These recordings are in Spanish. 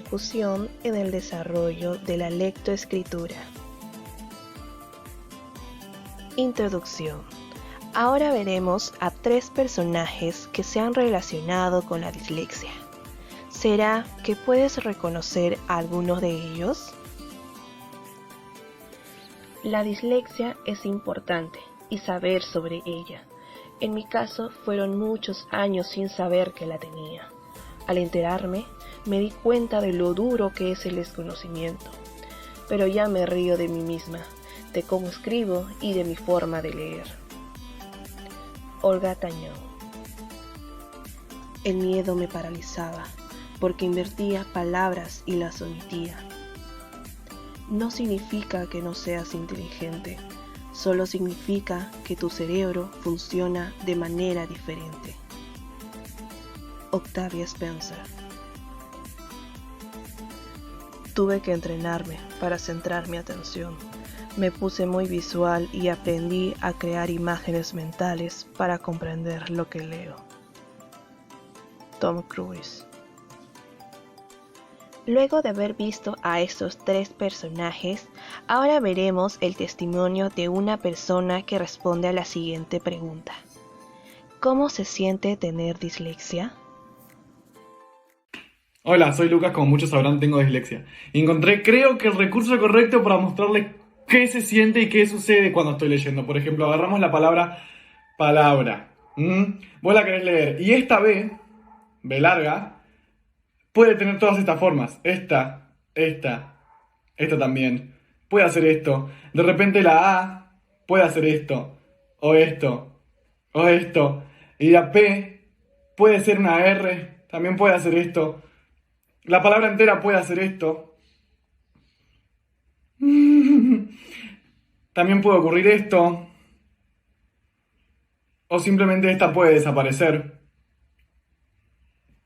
repercusión en el desarrollo de la lectoescritura. Introducción. Ahora veremos a 3 personajes que se han relacionado con la dislexia. ¿Será que puedes reconocer a algunos de ellos? La dislexia es importante y saber sobre ella. En mi caso fueron muchos años sin saber que la tenía. Al enterarme, me di cuenta de lo duro que es el desconocimiento. Pero ya me río de mí misma, de cómo escribo y de mi forma de leer. Olga Tañón. El miedo me paralizaba, porque invertía palabras y las omitía. No significa que no seas inteligente, solo significa que tu cerebro funciona de manera diferente. Octavia Spencer. Tuve que entrenarme para centrar mi atención. Me puse muy visual y aprendí a crear imágenes mentales para comprender lo que leo. Tom Cruise. Luego de haber visto a estos 3 personajes, ahora veremos el testimonio de una persona que responde a la siguiente pregunta. ¿Cómo se siente tener dislexia? Hola, soy Lucas, como muchos sabrán tengo dislexia. Encontré, creo que el recurso correcto para mostrarles qué se siente y qué sucede cuando estoy leyendo. Por ejemplo, agarramos la palabra palabra. Vos la querés leer y esta B larga, puede tener todas estas formas. Esta también. Puede hacer esto. De repente la A puede hacer esto. O esto. O esto. Y la P puede ser una R. También puede hacer esto. La palabra entera puede hacer esto. También puede ocurrir esto. O simplemente esta puede desaparecer.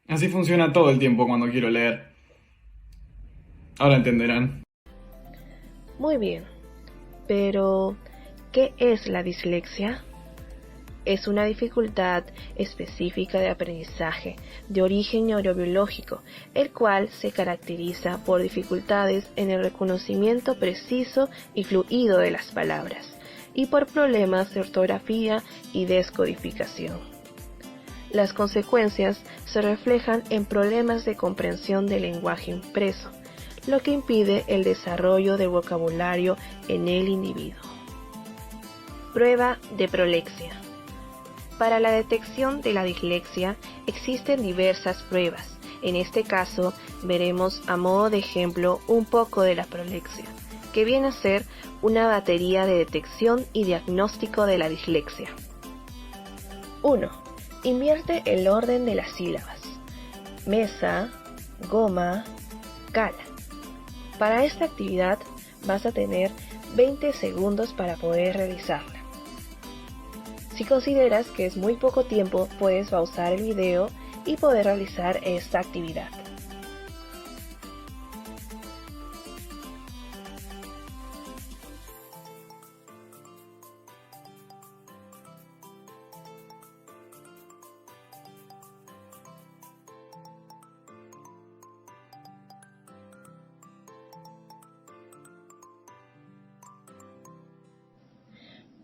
Así funciona todo el tiempo cuando quiero leer. Ahora entenderán. Muy bien, pero ¿qué es la dislexia? Es una dificultad específica de aprendizaje de origen neurobiológico, el cual se caracteriza por dificultades en el reconocimiento preciso y fluido de las palabras, y por problemas de ortografía y descodificación. Las consecuencias se reflejan en problemas de comprensión del lenguaje impreso, lo que impide el desarrollo del vocabulario en el individuo. Prueba de prolexia. Para la detección de la dislexia existen diversas pruebas. En este caso, veremos a modo de ejemplo un poco de la prolexia, que viene a ser una batería de detección y diagnóstico de la dislexia. 1. Invierte el orden de las sílabas. Mesa, goma, cala. Para esta actividad vas a tener 20 segundos para poder realizarla. Si consideras que es muy poco tiempo, puedes pausar el video y poder realizar esta actividad.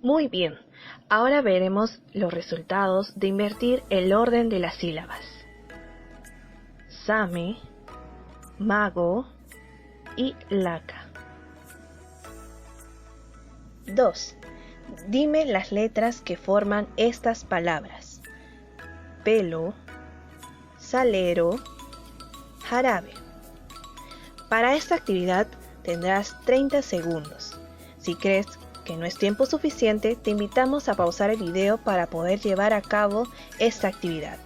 Muy bien, ahora veremos los resultados de invertir el orden de las sílabas. Same, mago y laca. 2. Dime las letras que forman estas palabras. Pelo, salero, jarabe. Para esta actividad tendrás 30 segundos. Si crees que no es tiempo suficiente, te invitamos a pausar el video para poder llevar a cabo esta actividad.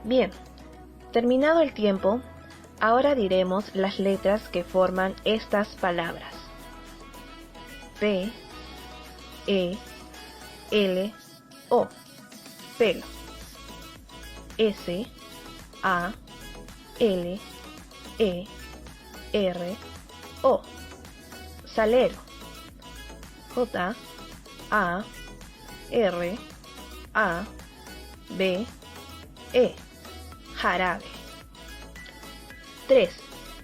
Bien, terminado el tiempo, ahora diremos las letras que forman estas palabras. P, E, L, O, pelo. S, A, L, E, R, O, salero. J, A, R, A, B, E, jarabe. 3.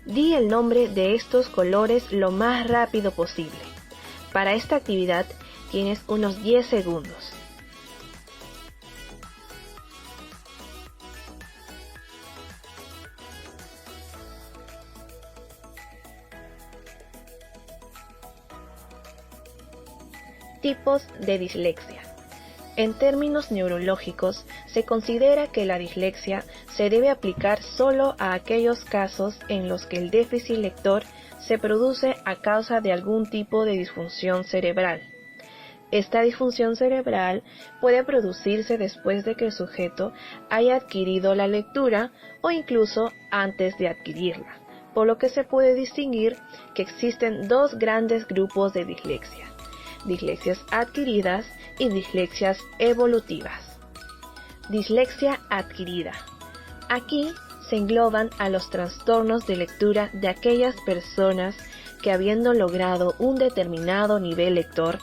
Di el nombre de estos colores lo más rápido posible. Para esta actividad tienes unos 10 segundos. Tipos de dislexia. En términos neurológicos, se considera que la dislexia se debe aplicar solo a aquellos casos en los que el déficit lector se produce a causa de algún tipo de disfunción cerebral. Esta disfunción cerebral puede producirse después de que el sujeto haya adquirido la lectura o incluso antes de adquirirla, por lo que se puede distinguir que existen dos grandes grupos de dislexia: dislexias adquiridas y dislexias evolutivas. Dislexia adquirida. Aquí se engloban a los trastornos de lectura de aquellas personas que, habiendo logrado un determinado nivel lector,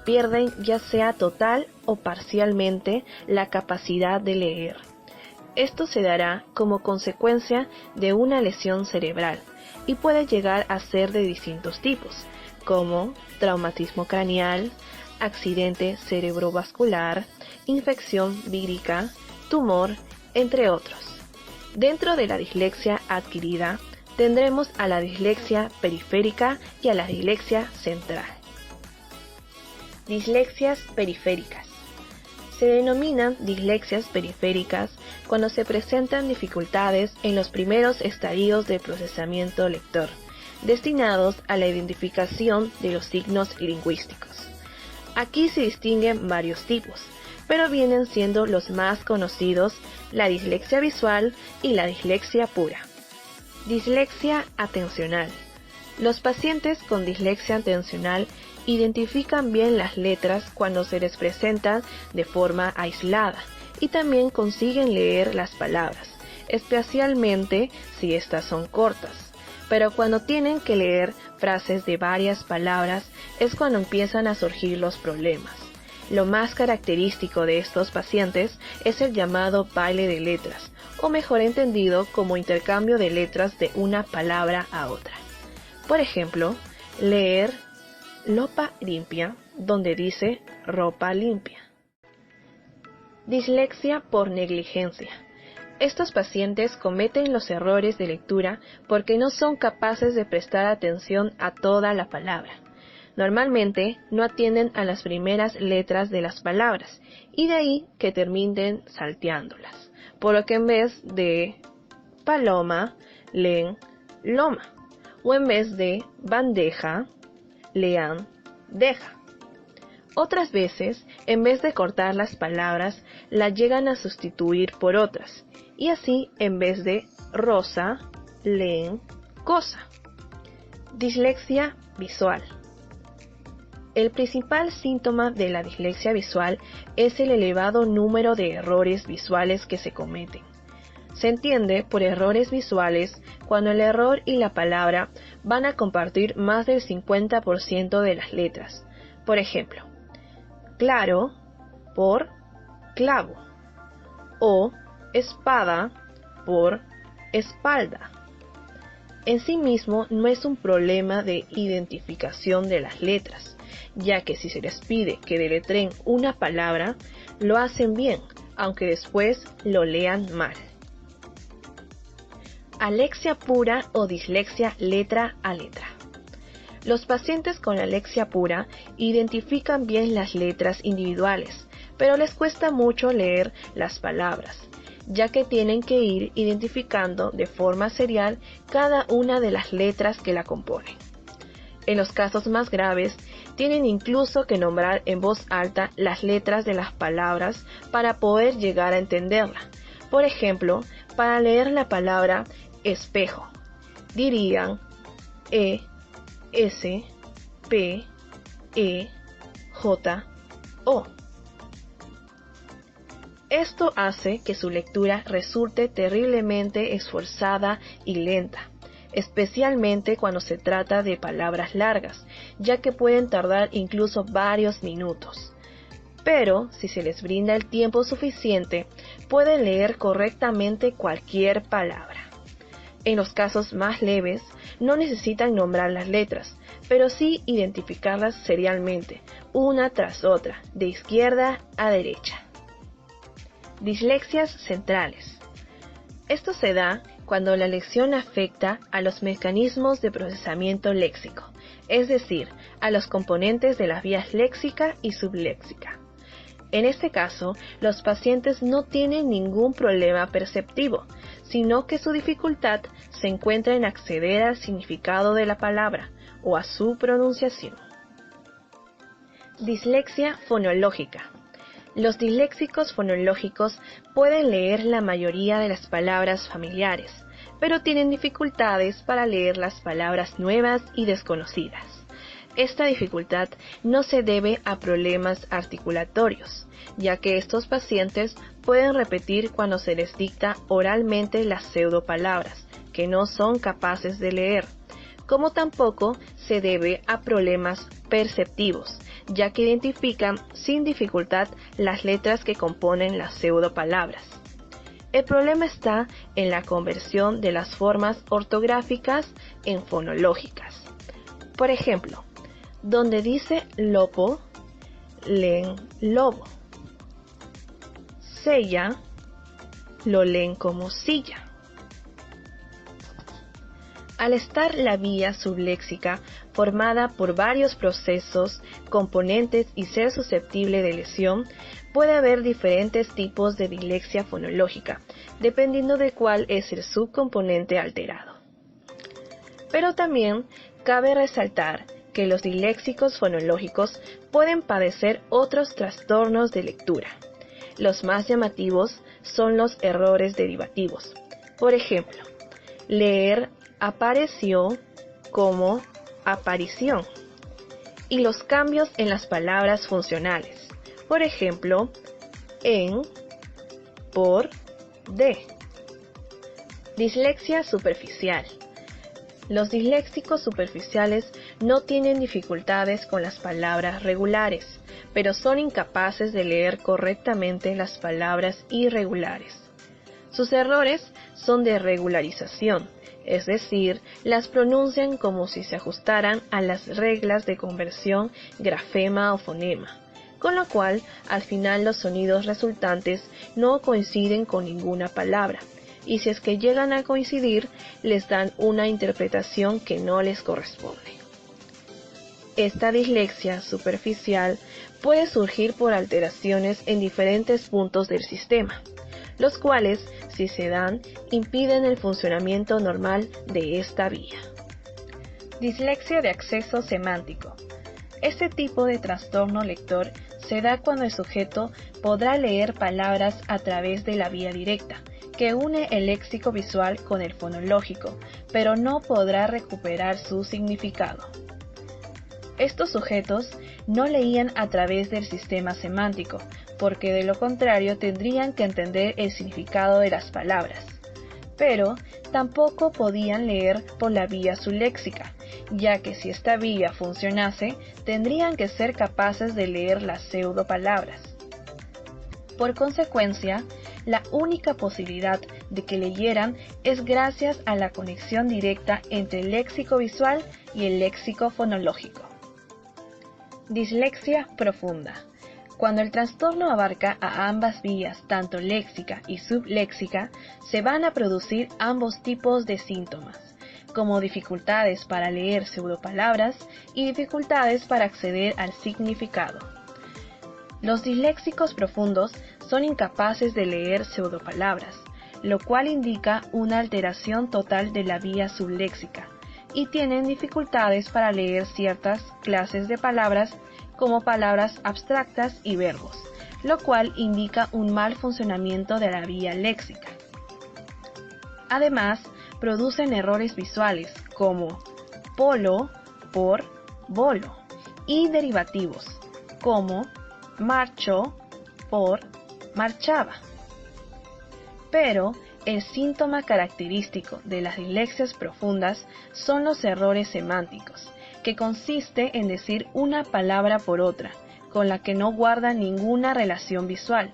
pierden ya sea total o parcialmente la capacidad de leer. Esto se dará como consecuencia de una lesión cerebral y puede llegar a ser de distintos tipos, como traumatismo craneal, accidente cerebrovascular, infección vírica, tumor, entre otros. Dentro de la dislexia adquirida, tendremos a la dislexia periférica y a la dislexia central. Dislexias periféricas. Se denominan dislexias periféricas cuando se presentan dificultades en los primeros estadios del procesamiento lector, destinados a la identificación de los signos lingüísticos. Aquí se distinguen varios tipos, pero vienen siendo los más conocidos la dislexia visual y la dislexia pura. Dislexia atencional. Los pacientes con dislexia atencional identifican bien las letras cuando se les presentan de forma aislada y también consiguen leer las palabras, especialmente si estas son cortas. Pero cuando tienen que leer frases de varias palabras es cuando empiezan a surgir los problemas. Lo más característico de estos pacientes es el llamado baile de letras, o mejor entendido como intercambio de letras de una palabra a otra. Por ejemplo, leer lopa limpia, donde dice ropa limpia. Dislexia por negligencia. Estos pacientes cometen los errores de lectura porque no son capaces de prestar atención a toda la palabra. Normalmente no atienden a las primeras letras de las palabras y de ahí que terminen salteándolas, por lo que en vez de paloma leen loma, o en vez de bandeja lean deja. Otras veces, en vez de cortar las palabras, las llegan a sustituir por otras, y así en vez de rosa leen cosa. Dislexia visual. El principal síntoma de la dislexia visual es el elevado número de errores visuales que se cometen. Se entiende por errores visuales cuando el error y la palabra van a compartir más del 50% de las letras. Por ejemplo, claro por clavo o espada por espalda. En sí mismo no es un problema de identificación de las letras, ya que si se les pide que deletreen una palabra, lo hacen bien, aunque después lo lean mal. Alexia pura o dislexia letra a letra. Los pacientes con alexia pura identifican bien las letras individuales, pero les cuesta mucho leer las palabras, ya que tienen que ir identificando de forma serial cada una de las letras que la componen. En los casos más graves, tienen incluso que nombrar en voz alta las letras de las palabras para poder llegar a entenderla. Por ejemplo, para leer la palabra espejo, dirían E, S, P, E, J, O. Esto hace que su lectura resulte terriblemente esforzada y lenta, especialmente cuando se trata de palabras largas, ya que pueden tardar incluso varios minutos. Pero, si se les brinda el tiempo suficiente, pueden leer correctamente cualquier palabra. En los casos más leves, no necesitan nombrar las letras, pero sí identificarlas serialmente, una tras otra, de izquierda a derecha. Dislexias centrales. Esto se da cuando la lección afecta a los mecanismos de procesamiento léxico, es decir, a los componentes de las vías léxica y subléxica. En este caso, los pacientes no tienen ningún problema perceptivo, sino que su dificultad se encuentra en acceder al significado de la palabra o a su pronunciación. Dislexia fonológica. Los disléxicos fonológicos pueden leer la mayoría de las palabras familiares, pero tienen dificultades para leer las palabras nuevas y desconocidas. Esta dificultad no se debe a problemas articulatorios, ya que estos pacientes pueden repetir cuando se les dicta oralmente las pseudopalabras, que no son capaces de leer, como tampoco se debe a problemas perceptivos, ya que identifican sin dificultad las letras que componen las pseudopalabras. El problema está en la conversión de las formas ortográficas en fonológicas. Por ejemplo, donde dice lopo, leen lobo. Sella, lo leen como silla. Al estar la vía subléxica formada por varios procesos, componentes y ser susceptible de lesión, puede haber diferentes tipos de dislexia fonológica, dependiendo de cuál es el subcomponente alterado. Pero también cabe resaltar que los disléxicos fonológicos pueden padecer otros trastornos de lectura. Los más llamativos son los errores derivativos. Por ejemplo, leer apareció como aparición, y los cambios en las palabras funcionales. Por ejemplo, en, por, de. Dislexia superficial. Los disléxicos superficiales no tienen dificultades con las palabras regulares, pero son incapaces de leer correctamente las palabras irregulares. Sus errores son de regularización, es decir, las pronuncian como si se ajustaran a las reglas de conversión grafema o fonema, con lo cual al final los sonidos resultantes no coinciden con ninguna palabra, y si es que llegan a coincidir, les dan una interpretación que no les corresponde. Esta dislexia superficial puede surgir por alteraciones en diferentes puntos del sistema, los cuales, si se dan, impiden el funcionamiento normal de esta vía. Dislexia de acceso semántico. Este tipo de trastorno lector se da cuando el sujeto podrá leer palabras a través de la vía directa, que une el léxico visual con el fonológico, pero no podrá recuperar su significado. Estos sujetos no leían a través del sistema semántico, porque de lo contrario tendrían que entender el significado de las palabras. Pero tampoco podían leer por la vía subléxica, ya que si esta vía funcionase, tendrían que ser capaces de leer las pseudopalabras. Por consecuencia, la única posibilidad de que leyeran es gracias a la conexión directa entre el léxico visual y el léxico fonológico. Dislexia profunda. Cuando el trastorno abarca a ambas vías, tanto léxica y subléxica, se van a producir ambos tipos de síntomas, como dificultades para leer pseudopalabras y dificultades para acceder al significado. Los disléxicos profundos son incapaces de leer pseudopalabras, lo cual indica una alteración total de la vía subléxica, y tienen dificultades para leer ciertas clases de palabras como palabras abstractas y verbos, lo cual indica un mal funcionamiento de la vía léxica. Además, producen errores visuales como polo por bolo y derivativos, como marchó por marchaba. Pero el síntoma característico de las dislexias profundas son los errores semánticos, que consiste en decir una palabra por otra, con la que no guarda ninguna relación visual,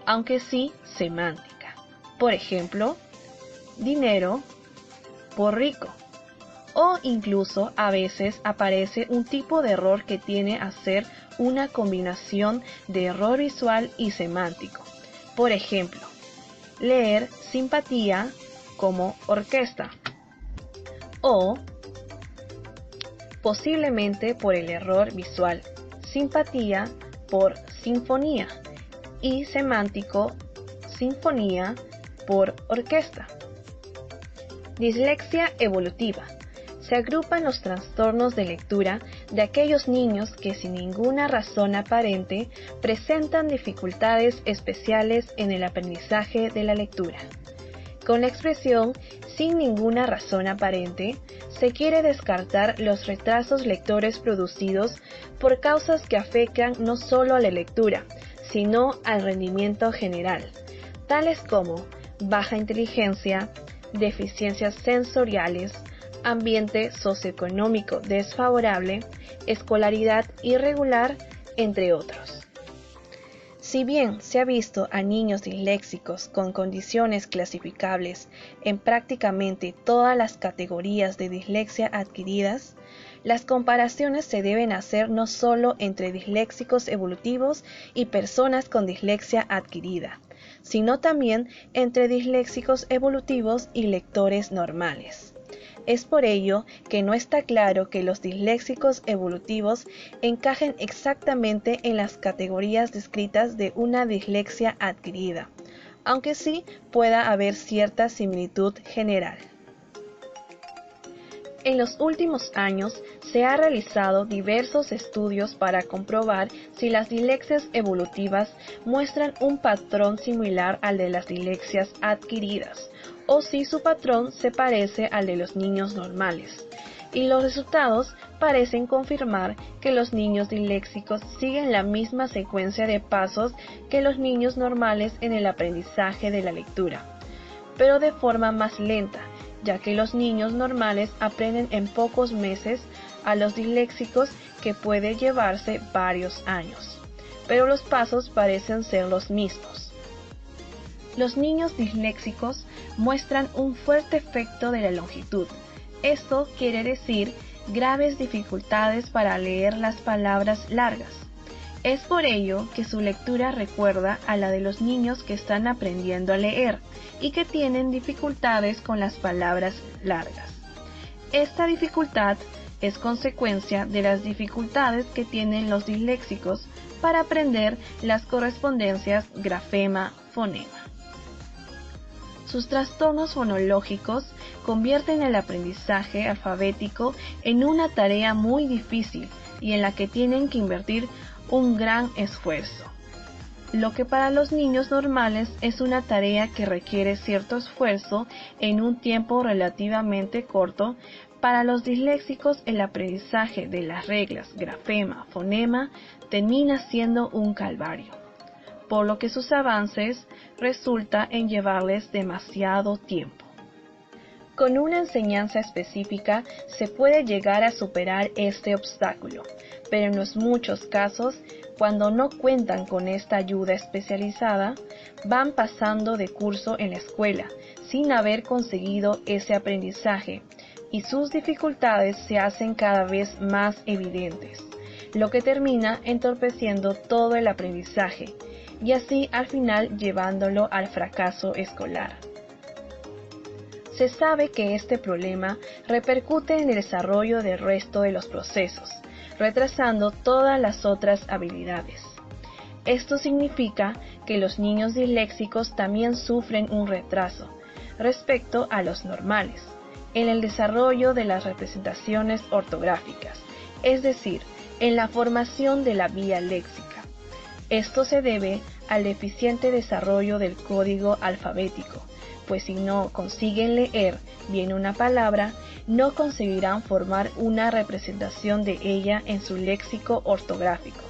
aunque sí semántica. Por ejemplo, dinero por rico. O incluso a veces aparece un tipo de error que tiene a ser una combinación de error visual y semántico. Por ejemplo, leer simpatía como orquesta. O posiblemente por el error visual, simpatía por sinfonía y semántico, sinfonía por orquesta. Dislexia evolutiva. Se agrupan los trastornos de lectura de aquellos niños que sin ninguna razón aparente presentan dificultades especiales en el aprendizaje de la lectura. Con la expresión sin ninguna razón aparente, se quiere descartar los retrasos lectores producidos por causas que afectan no solo a la lectura, sino al rendimiento general, tales como baja inteligencia, deficiencias sensoriales, ambiente socioeconómico desfavorable, escolaridad irregular, entre otros. Si bien se ha visto a niños disléxicos con condiciones clasificables en prácticamente todas las categorías de dislexia adquiridas, las comparaciones se deben hacer no solo entre disléxicos evolutivos y personas con dislexia adquirida, sino también entre disléxicos evolutivos y lectores normales. Es por ello que no está claro que los disléxicos evolutivos encajen exactamente en las categorías descritas de una dislexia adquirida, aunque sí pueda haber cierta similitud general. En los últimos años se han realizado diversos estudios para comprobar si las dislexias evolutivas muestran un patrón similar al de las dislexias adquiridas, o si su patrón se parece al de los niños normales. Y los resultados parecen confirmar que los niños disléxicos siguen la misma secuencia de pasos que los niños normales en el aprendizaje de la lectura, pero de forma más lenta, ya que los niños normales aprenden en pocos meses a los disléxicos, que puede llevarse varios años, pero los pasos parecen ser los mismos. Los niños disléxicos muestran un fuerte efecto de la longitud. Esto quiere decir graves dificultades para leer las palabras largas. Es por ello que su lectura recuerda a la de los niños que están aprendiendo a leer y que tienen dificultades con las palabras largas. Esta dificultad es consecuencia de las dificultades que tienen los disléxicos para aprender las correspondencias grafema-fonema. Sus trastornos fonológicos convierten el aprendizaje alfabético en una tarea muy difícil y en la que tienen que invertir un gran esfuerzo. Lo que para los niños normales es una tarea que requiere cierto esfuerzo en un tiempo relativamente corto, para los disléxicos el aprendizaje de las reglas grafema, fonema termina siendo un calvario, por lo que sus avances resulta en llevarles demasiado tiempo. Con una enseñanza específica se puede llegar a superar este obstáculo, pero en los muchos casos, cuando no cuentan con esta ayuda especializada, van pasando de curso en la escuela sin haber conseguido ese aprendizaje y sus dificultades se hacen cada vez más evidentes, lo que termina entorpeciendo todo el aprendizaje y así al final llevándolo al fracaso escolar. Se sabe que este problema repercute en el desarrollo del resto de los procesos, retrasando todas las otras habilidades. Esto significa que los niños disléxicos también sufren un retraso respecto a los normales en el desarrollo de las representaciones ortográficas, es decir, en la formación de la vía léxica. Esto se debe al deficiente desarrollo del código alfabético, pues si no consiguen leer bien una palabra, no conseguirán formar una representación de ella en su léxico ortográfico.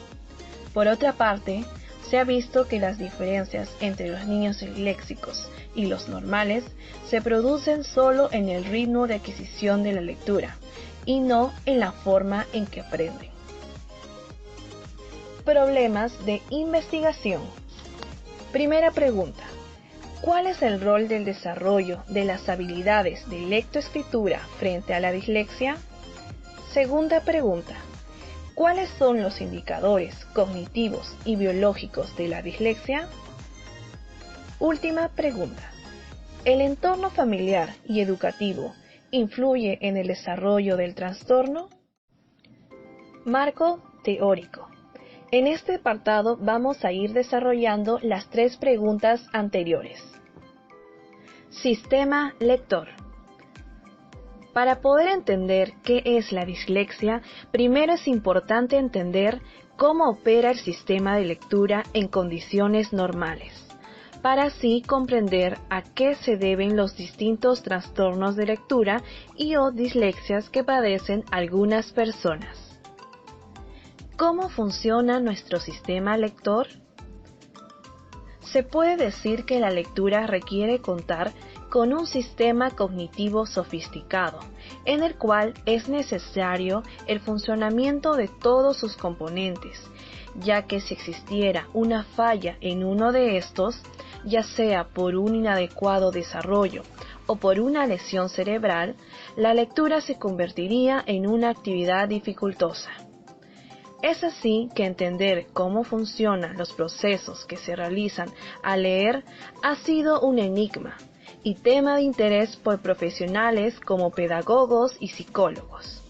Por otra parte, se ha visto que las diferencias entre los niños disléxicos y los normales se producen solo en el ritmo de adquisición de la lectura y no en la forma en que aprenden. Problemas de investigación. Primera pregunta. ¿Cuál es el rol del desarrollo de las habilidades de lectoescritura frente a la dislexia? Segunda pregunta. ¿Cuáles son los indicadores cognitivos y biológicos de la dislexia? Última pregunta. ¿El entorno familiar y educativo influye en el desarrollo del trastorno? Marco teórico. En este apartado vamos a ir desarrollando las 3 preguntas anteriores. Sistema lector. Para poder entender qué es la dislexia, primero es importante entender cómo opera el sistema de lectura en condiciones normales, para así comprender a qué se deben los distintos trastornos de lectura y o dislexias que padecen algunas personas. ¿Cómo funciona nuestro sistema lector? Se puede decir que la lectura requiere contar con un sistema cognitivo sofisticado, en el cual es necesario el funcionamiento de todos sus componentes, ya que si existiera una falla en uno de estos, ya sea por un inadecuado desarrollo o por una lesión cerebral, la lectura se convertiría en una actividad dificultosa. Es así que entender cómo funcionan los procesos que se realizan al leer ha sido un enigma y tema de interés por profesionales como pedagogos y psicólogos.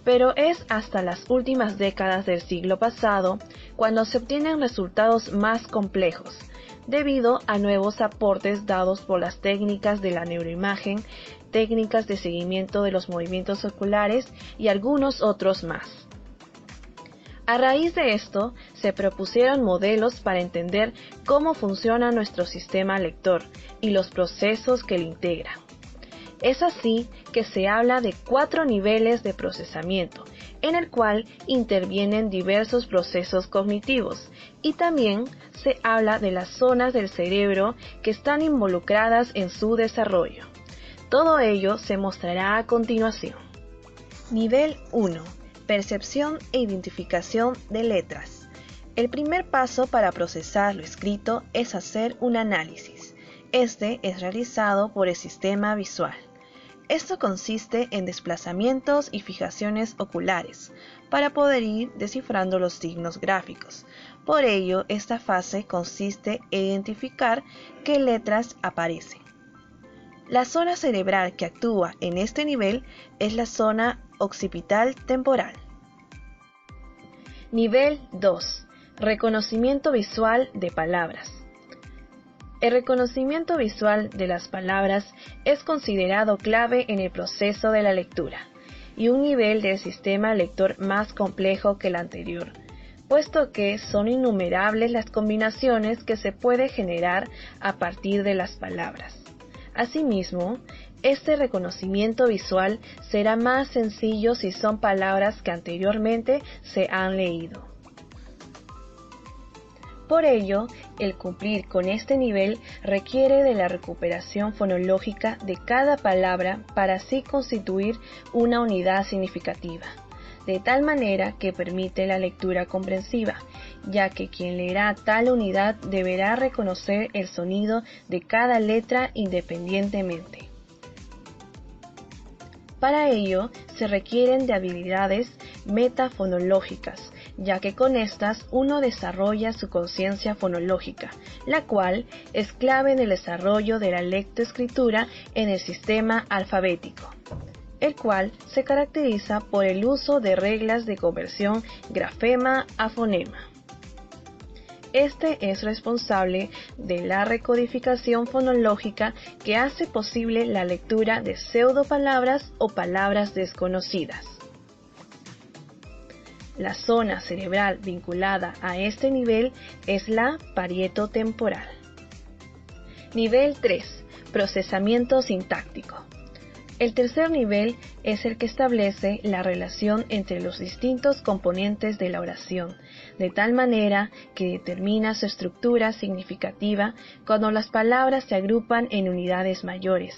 Pero es hasta las últimas décadas del siglo pasado cuando se obtienen resultados más complejos, debido a nuevos aportes dados por las técnicas de la neuroimagen, técnicas de seguimiento de los movimientos oculares y algunos otros más. A raíz de esto, se propusieron modelos para entender cómo funciona nuestro sistema lector y los procesos que lo integran. Es así que se habla de 4 niveles de procesamiento, en el cual intervienen diversos procesos cognitivos, y también se habla de las zonas del cerebro que están involucradas en su desarrollo. Todo ello se mostrará a continuación. Nivel 1. Percepción e identificación de letras. El primer paso para procesar lo escrito es hacer un análisis. Este es realizado por el sistema visual. Esto consiste en desplazamientos y fijaciones oculares para poder ir descifrando los signos gráficos. Por ello, esta fase consiste en identificar qué letras aparecen. La zona cerebral que actúa en este nivel es la zona occipital temporal. Nivel 2. Reconocimiento visual de palabras. El reconocimiento visual de las palabras es considerado clave en el proceso de la lectura y un nivel del sistema lector más complejo que el anterior, puesto que son innumerables las combinaciones que se puede generar a partir de las palabras. Asimismo, este reconocimiento visual será más sencillo si son palabras que anteriormente se han leído. Por ello, el cumplir con este nivel requiere de la recuperación fonológica de cada palabra para así constituir una unidad significativa, de tal manera que permite la lectura comprensiva, ya que quien leerá tal unidad deberá reconocer el sonido de cada letra independientemente. Para ello, se requieren de habilidades metafonológicas, ya que con estas uno desarrolla su conciencia fonológica, la cual es clave en el desarrollo de la lectoescritura en el sistema alfabético, el cual se caracteriza por el uso de reglas de conversión grafema a fonema. Este es responsable de la recodificación fonológica que hace posible la lectura de pseudopalabras o palabras desconocidas. La zona cerebral vinculada a este nivel es la parietotemporal. Nivel 3. Procesamiento sintáctico. El tercer nivel es el que establece la relación entre los distintos componentes de la oración, de tal manera que determina su estructura significativa cuando las palabras se agrupan en unidades mayores,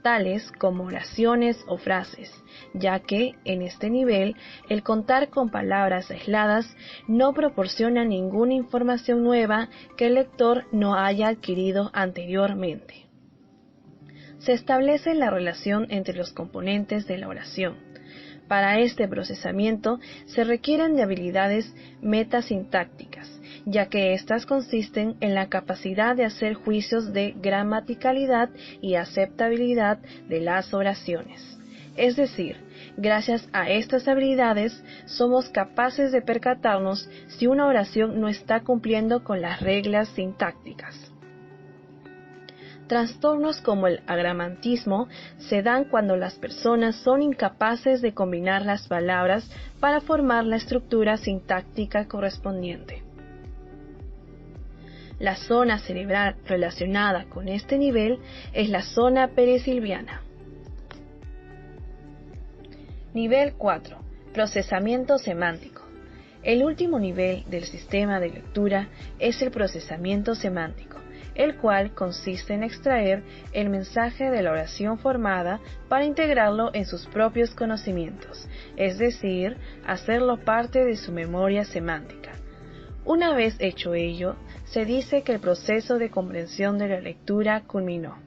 tales como oraciones o frases, ya que, en este nivel, el contar con palabras aisladas no proporciona ninguna información nueva que el lector no haya adquirido anteriormente. Se establece la relación entre los componentes de la oración. Para este procesamiento se requieren de habilidades metasintácticas, ya que éstas consisten en la capacidad de hacer juicios de gramaticalidad y aceptabilidad de las oraciones. Es decir, gracias a estas habilidades somos capaces de percatarnos si una oración no está cumpliendo con las reglas sintácticas. Trastornos como el agramantismo se dan cuando las personas son incapaces de combinar las palabras para formar la estructura sintáctica correspondiente. La zona cerebral relacionada con este nivel es la zona perisilviana. Nivel 4. Procesamiento semántico. El último nivel del sistema de lectura es el procesamiento semántico, el cual consiste en extraer el mensaje de la oración formada para integrarlo en sus propios conocimientos, es decir, hacerlo parte de su memoria semántica. Una vez hecho ello, se dice que el proceso de comprensión de la lectura culminó.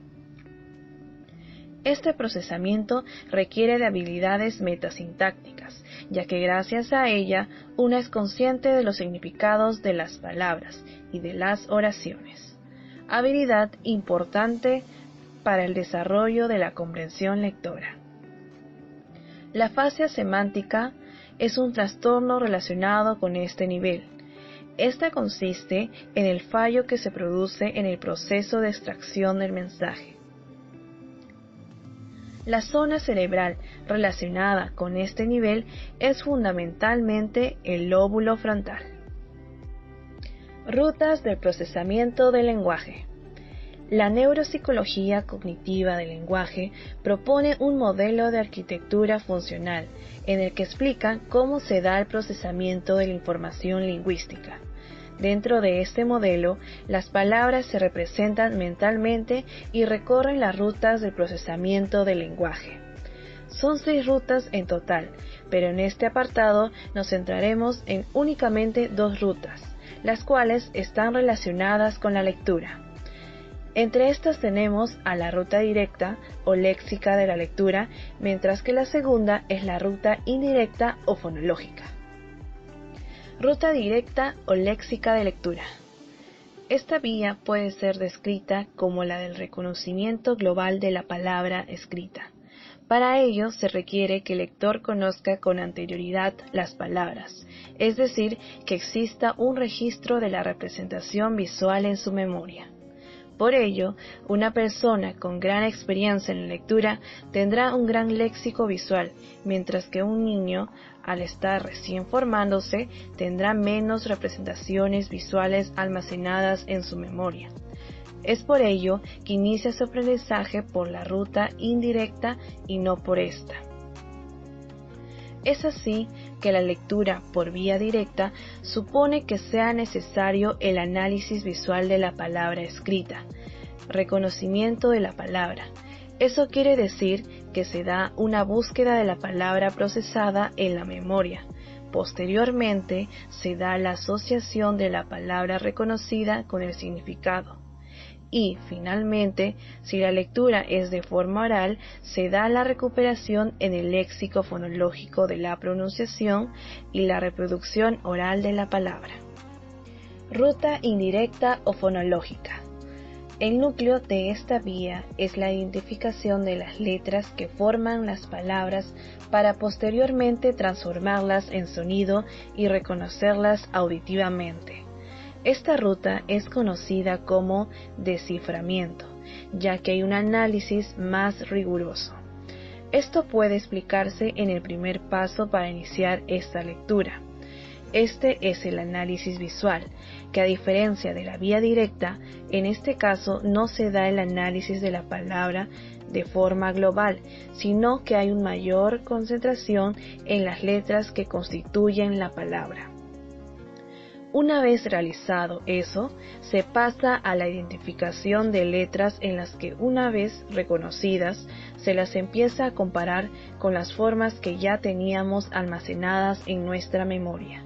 Este procesamiento requiere de habilidades metasintácticas, ya que gracias a ella uno es consciente de los significados de las palabras y de las oraciones. Habilidad importante para el desarrollo de la comprensión lectora. La afasia semántica es un trastorno relacionado con este nivel. Esta consiste en el fallo que se produce en el proceso de extracción del mensaje. La zona cerebral relacionada con este nivel es fundamentalmente el lóbulo frontal. Rutas del procesamiento del lenguaje. La neuropsicología cognitiva del lenguaje propone un modelo de arquitectura funcional en el que explica cómo se da el procesamiento de la información lingüística. Dentro de este modelo, las palabras se representan mentalmente y recorren las rutas del procesamiento del lenguaje. Son 6 rutas en total, pero en este apartado nos centraremos en únicamente 2 rutas, las cuales están relacionadas con la lectura. Entre estas tenemos a la ruta directa o léxica de la lectura, mientras que la segunda es la ruta indirecta o fonológica. Ruta directa o léxica de lectura. Esta vía puede ser descrita como la del reconocimiento global de la palabra escrita. Para ello se requiere que el lector conozca con anterioridad las palabras, es decir, que exista un registro de la representación visual en su memoria. Por ello, una persona con gran experiencia en la lectura tendrá un gran léxico visual, mientras que un niño, al estar recién formándose, tendrá menos representaciones visuales almacenadas en su memoria. Es por ello que inicia su aprendizaje por la ruta indirecta y no por esta. Es así que la lectura por vía directa supone que sea necesario el análisis visual de la palabra escrita, reconocimiento de la palabra. Eso quiere decir que se da una búsqueda de la palabra procesada en la memoria. Posteriormente se da la asociación de la palabra reconocida con el significado. Y, finalmente, si la lectura es de forma oral, se da la recuperación en el léxico fonológico de la pronunciación y la reproducción oral de la palabra. Ruta indirecta o fonológica. El núcleo de esta vía es la identificación de las letras que forman las palabras para posteriormente transformarlas en sonido y reconocerlas auditivamente. Esta ruta es conocida como desciframiento, ya que hay un análisis más riguroso. Esto puede explicarse en el primer paso para iniciar esta lectura. Este es el análisis visual, que a diferencia de la vía directa, en este caso no se da el análisis de la palabra de forma global, sino que hay una mayor concentración en las letras que constituyen la palabra. Una vez realizado eso, se pasa a la identificación de letras en las que, una vez reconocidas, se las empieza a comparar con las formas que ya teníamos almacenadas en nuestra memoria.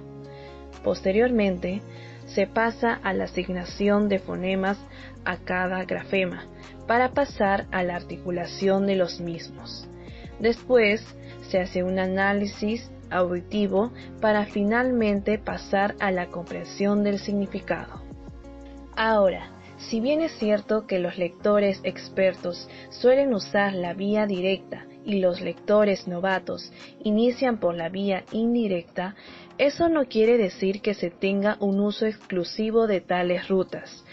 Posteriormente, se pasa a la asignación de fonemas a cada grafema, para pasar a la articulación de los mismos. Después, se hace un análisis auditivo para finalmente pasar a la comprensión del significado. Ahora, si bien es cierto que los lectores expertos suelen usar la vía directa y los lectores novatos inician por la vía indirecta, eso no quiere decir que se tenga un uso exclusivo de tales rutas.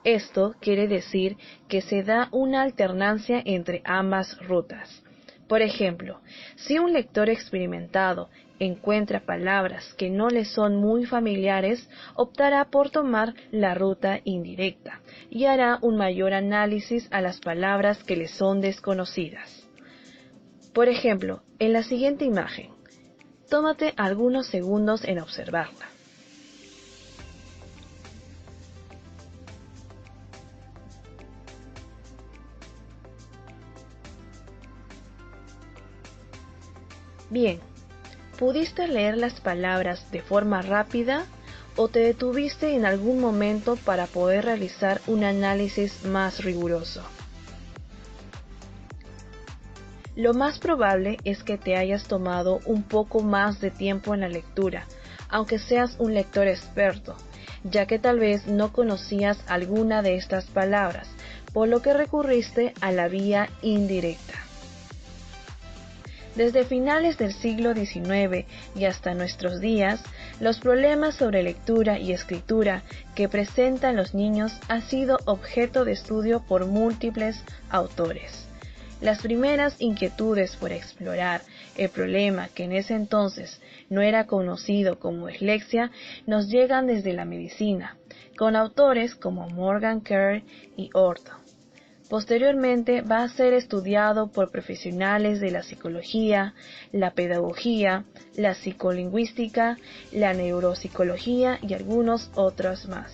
Esto quiere decir que se da una alternancia entre ambas rutas. Por ejemplo, si un lector experimentado encuentra palabras que no le son muy familiares, optará por tomar la ruta indirecta y hará un mayor análisis a las palabras que le son desconocidas. Por ejemplo, en la siguiente imagen, tómate algunos segundos en observarla. Bien, ¿pudiste leer las palabras de forma rápida o te detuviste en algún momento para poder realizar un análisis más riguroso? Lo más probable es que te hayas tomado un poco más de tiempo en la lectura, aunque seas un lector experto, ya que tal vez no conocías alguna de estas palabras, por lo que recurriste a la vía indirecta. Desde finales del siglo XIX y hasta nuestros días, los problemas sobre lectura y escritura que presentan los niños han sido objeto de estudio por múltiples autores. Las primeras inquietudes por explorar el problema, que en ese entonces no era conocido como dislexia, nos llegan desde la medicina, con autores como Morgan Kerr y Orton. Posteriormente va a ser estudiado por profesionales de la psicología, la pedagogía, la psicolingüística, la neuropsicología y algunos otros más.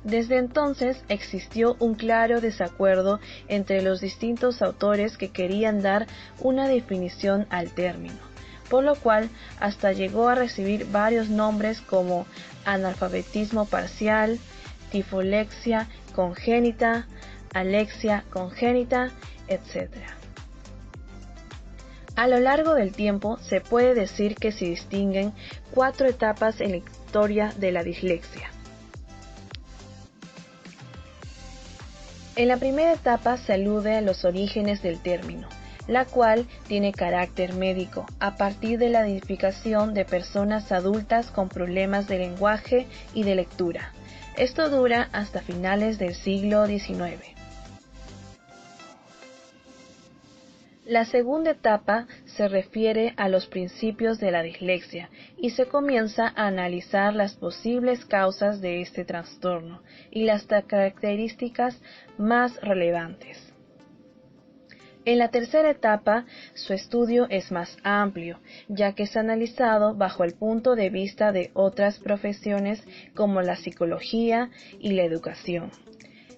Desde entonces existió un claro desacuerdo entre los distintos autores que querían dar una definición al término, por lo cual hasta llegó a recibir varios nombres como analfabetismo parcial, tiflexia congénita, alexia congénita, etc. A lo largo del tiempo se puede decir que se distinguen 4 etapas en la historia de la dislexia. En la primera etapa se alude a los orígenes del término, la cual tiene carácter médico a partir de la identificación de personas adultas con problemas de lenguaje y de lectura. Esto dura hasta finales del siglo XIX. La segunda etapa se refiere a los principios de la dislexia y se comienza a analizar las posibles causas de este trastorno y las características más relevantes. En la tercera etapa, su estudio es más amplio, ya que es analizado bajo el punto de vista de otras profesiones como la psicología y la educación.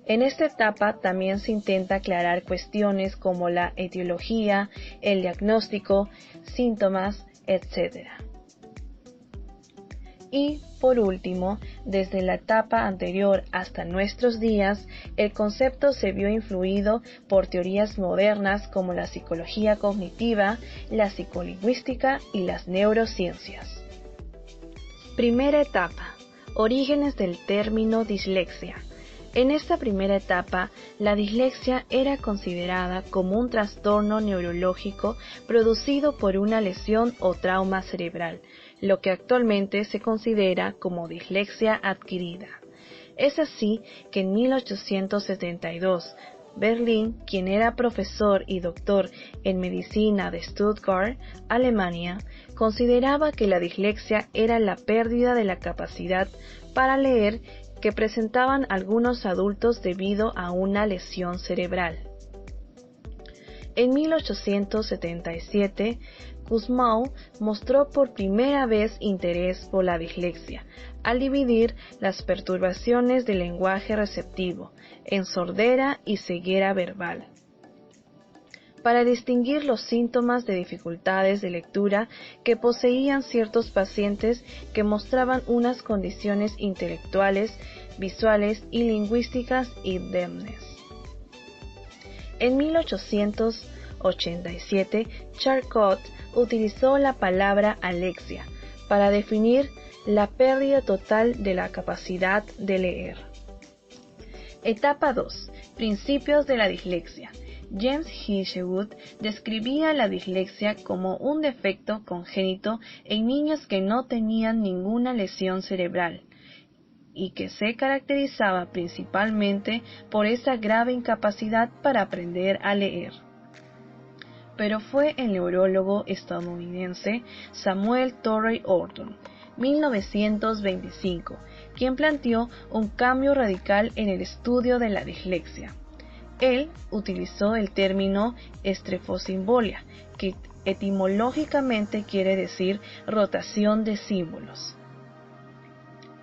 En esta etapa también se intenta aclarar cuestiones como la etiología, el diagnóstico, síntomas, etc. Y, por último, desde la etapa anterior hasta nuestros días, el concepto se vio influido por teorías modernas como la psicología cognitiva, la psicolingüística y las neurociencias. Primera etapa: orígenes del término dislexia. En esta primera etapa, la dislexia era considerada como un trastorno neurológico producido por una lesión o trauma cerebral, lo que actualmente se considera como dislexia adquirida. Es así que en 1872, Berlín, quien era profesor y doctor en medicina de Stuttgart, Alemania, consideraba que la dislexia era la pérdida de la capacidad para leer que presentaban algunos adultos debido a una lesión cerebral. En 1877, Kussmaul mostró por primera vez interés por la dislexia, al dividir las perturbaciones del lenguaje receptivo en sordera y ceguera verbal. Para distinguir los síntomas de dificultades de lectura que poseían ciertos pacientes que mostraban unas condiciones intelectuales, visuales y lingüísticas indemnes. En 1887, Charcot utilizó la palabra alexia para definir la pérdida total de la capacidad de leer. Etapa 2. Principios de la dislexia. James Isherwood describía la dislexia como un defecto congénito en niños que no tenían ninguna lesión cerebral y que se caracterizaba principalmente por esa grave incapacidad para aprender a leer. Pero fue el neurólogo estadounidense Samuel Torrey Orton, 1925, quien planteó un cambio radical en el estudio de la dislexia. Él utilizó el término estrefosimbolia, que etimológicamente quiere decir rotación de símbolos,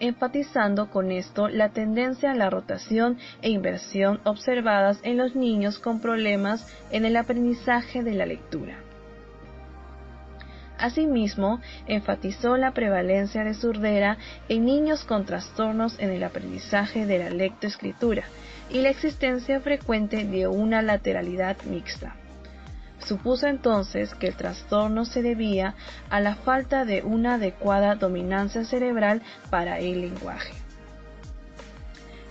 enfatizando con esto la tendencia a la rotación e inversión observadas en los niños con problemas en el aprendizaje de la lectura. Asimismo, enfatizó la prevalencia de sordera en niños con trastornos en el aprendizaje de la lectoescritura y la existencia frecuente de una lateralidad mixta. Supuso entonces que el trastorno se debía a la falta de una adecuada dominancia cerebral para el lenguaje.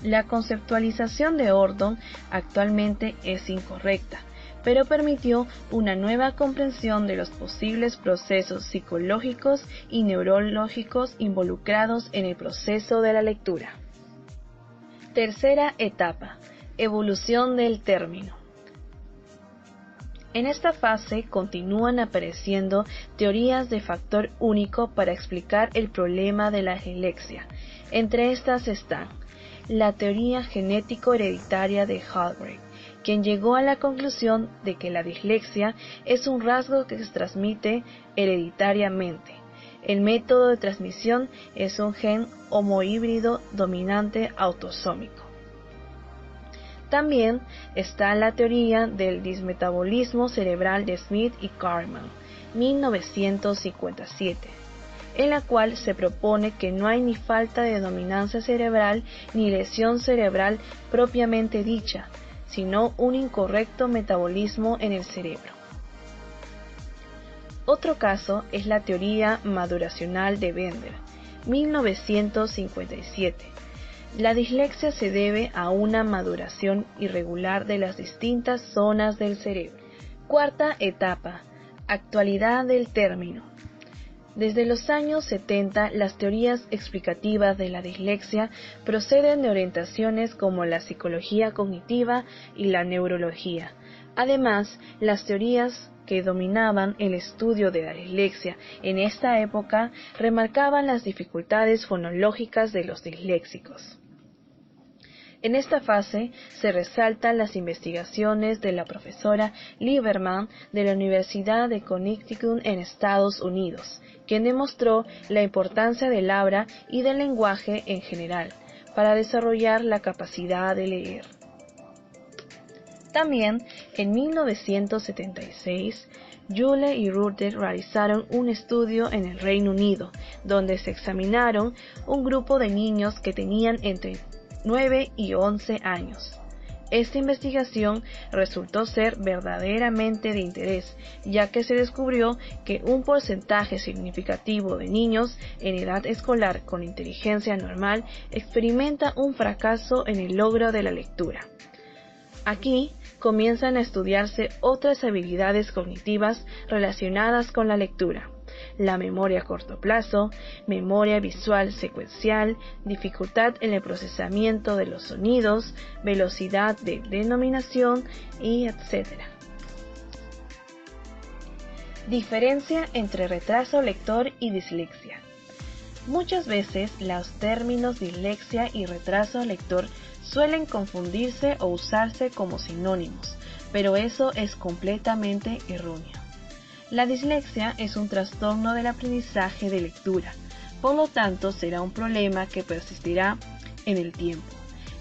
La conceptualización de Orton actualmente es incorrecta, pero permitió una nueva comprensión de los posibles procesos psicológicos y neurológicos involucrados en el proceso de la lectura. Tercera etapa: evolución del término. En esta fase continúan apareciendo teorías de factor único para explicar el problema de la dislexia. Entre estas están la teoría genético-hereditaria de Galbraith, quien llegó a la conclusión de que la dislexia es un rasgo que se transmite hereditariamente. El método de transmisión es un gen homohíbrido dominante autosómico. También está la teoría del dismetabolismo cerebral de Smith y Carman, 1957, en la cual se propone que no hay ni falta de dominancia cerebral ni lesión cerebral propiamente dicha, sino un incorrecto metabolismo en el cerebro. Otro caso es la teoría maduracional de Bender, 1957. La dislexia se debe a una maduración irregular de las distintas zonas del cerebro. Cuarta etapa: actualidad del término. Desde los años 70, las teorías explicativas de la dislexia proceden de orientaciones como la psicología cognitiva y la neurología. Además, las teorías que dominaban el estudio de la dislexia en esta época remarcaban las dificultades fonológicas de los disléxicos. En esta fase se resaltan las investigaciones de la profesora Lieberman de la Universidad de Connecticut en Estados Unidos, quien demostró la importancia del habla y del lenguaje en general para desarrollar la capacidad de leer. También, en 1976, Yule y Ruther realizaron un estudio en el Reino Unido, donde se examinaron un grupo de niños que tenían entre 9 y 11 años. Esta investigación resultó ser verdaderamente de interés, ya que se descubrió que un porcentaje significativo de niños en edad escolar con inteligencia normal experimenta un fracaso en el logro de la lectura. Aquí comienzan a estudiarse otras habilidades cognitivas relacionadas con la lectura, la memoria a corto plazo, memoria visual secuencial, dificultad en el procesamiento de los sonidos, velocidad de denominación y etc. Diferencia entre retraso lector y dislexia. Muchas veces los términos dislexia y retraso lector suelen confundirse o usarse como sinónimos, pero eso es completamente erróneo. La dislexia es un trastorno del aprendizaje de lectura, por lo tanto será un problema que persistirá en el tiempo.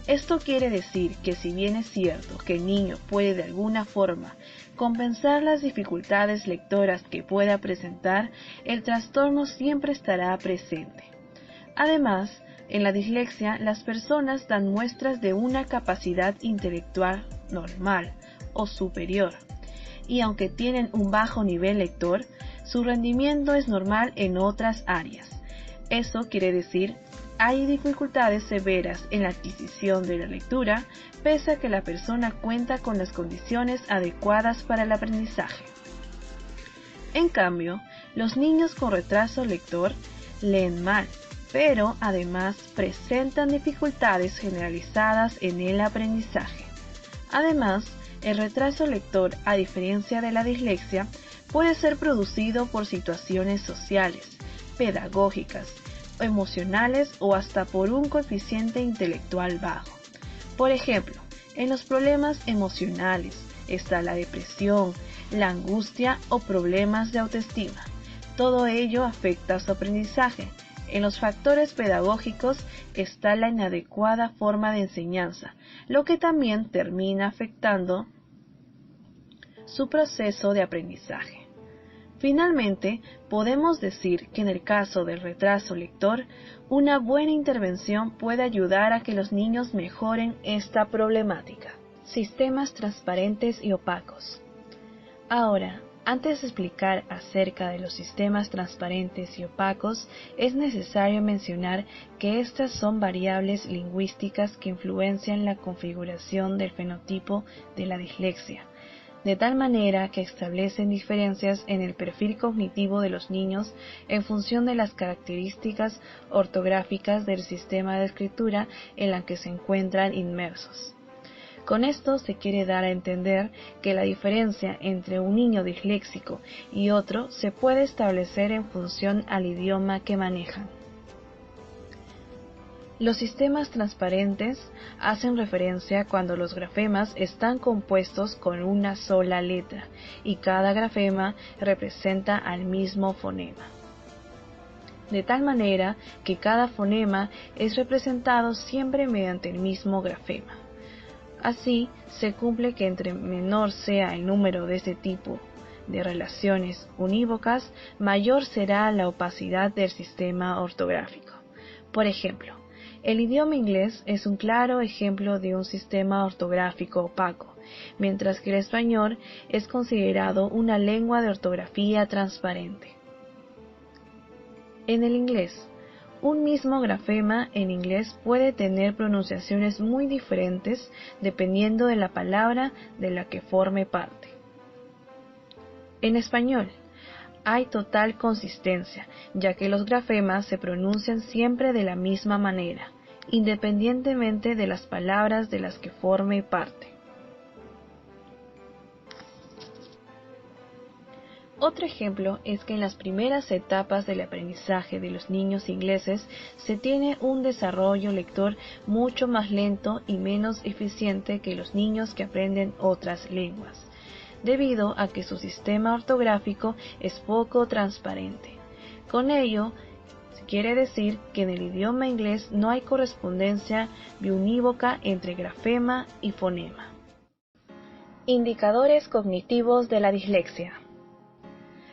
Esto quiere decir que si bien es cierto que el niño puede de alguna forma compensar las dificultades lectoras que pueda presentar, el trastorno siempre estará presente. Además, en la dislexia las personas dan muestras de una capacidad intelectual normal o superior, y aunque tienen un bajo nivel lector, su rendimiento es normal en otras áreas. Eso quiere decir, hay dificultades severas en la adquisición de la lectura, pese a que la persona cuenta con las condiciones adecuadas para el aprendizaje. En cambio, los niños con retraso lector leen mal, pero además presentan dificultades generalizadas en el aprendizaje. Además, el retraso lector, a diferencia de la dislexia, puede ser producido por situaciones sociales, pedagógicas, emocionales o hasta por un coeficiente intelectual bajo. Por ejemplo, en los problemas emocionales está la depresión, la angustia o problemas de autoestima. Todo ello afecta a su aprendizaje. En los factores pedagógicos está la inadecuada forma de enseñanza, lo que también termina afectando su proceso de aprendizaje. Finalmente, podemos decir que en el caso del retraso lector, una buena intervención puede ayudar a que los niños mejoren esta problemática. Sistemas transparentes y opacos. Ahora, antes de explicar acerca de los sistemas transparentes y opacos, es necesario mencionar que estas son variables lingüísticas que influencian la configuración del fenotipo de la dislexia, de tal manera que establecen diferencias en el perfil cognitivo de los niños en función de las características ortográficas del sistema de escritura en la que se encuentran inmersos. Con esto se quiere dar a entender que la diferencia entre un niño disléxico y otro se puede establecer en función al idioma que manejan. Los sistemas transparentes hacen referencia cuando los grafemas están compuestos con una sola letra y cada grafema representa al mismo fonema, de tal manera que cada fonema es representado siempre mediante el mismo grafema. Así, se cumple que entre menor sea el número de este tipo de relaciones unívocas, mayor será la opacidad del sistema ortográfico. Por ejemplo, el idioma inglés es un claro ejemplo de un sistema ortográfico opaco, mientras que el español es considerado una lengua de ortografía transparente. En el inglés, un mismo grafema en inglés puede tener pronunciaciones muy diferentes dependiendo de la palabra de la que forme parte. En español, hay total consistencia, ya que los grafemas se pronuncian siempre de la misma manera, independientemente de las palabras de las que forme parte. Otro ejemplo es que en las primeras etapas del aprendizaje de los niños ingleses se tiene un desarrollo lector mucho más lento y menos eficiente que los niños que aprenden otras lenguas, debido a que su sistema ortográfico es poco transparente. Con ello, se quiere decir que en el idioma inglés no hay correspondencia biunívoca entre grafema y fonema. Indicadores cognitivos de la dislexia.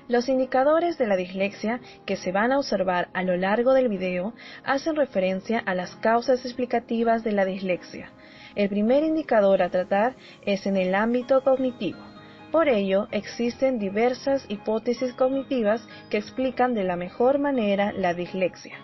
Los indicadores de la dislexia que se van a observar a lo largo del video hacen referencia a las causas explicativas de la dislexia. El primer indicador a tratar es en el ámbito cognitivo. Por ello, existen diversas hipótesis cognitivas que explican de la mejor manera la dislexia.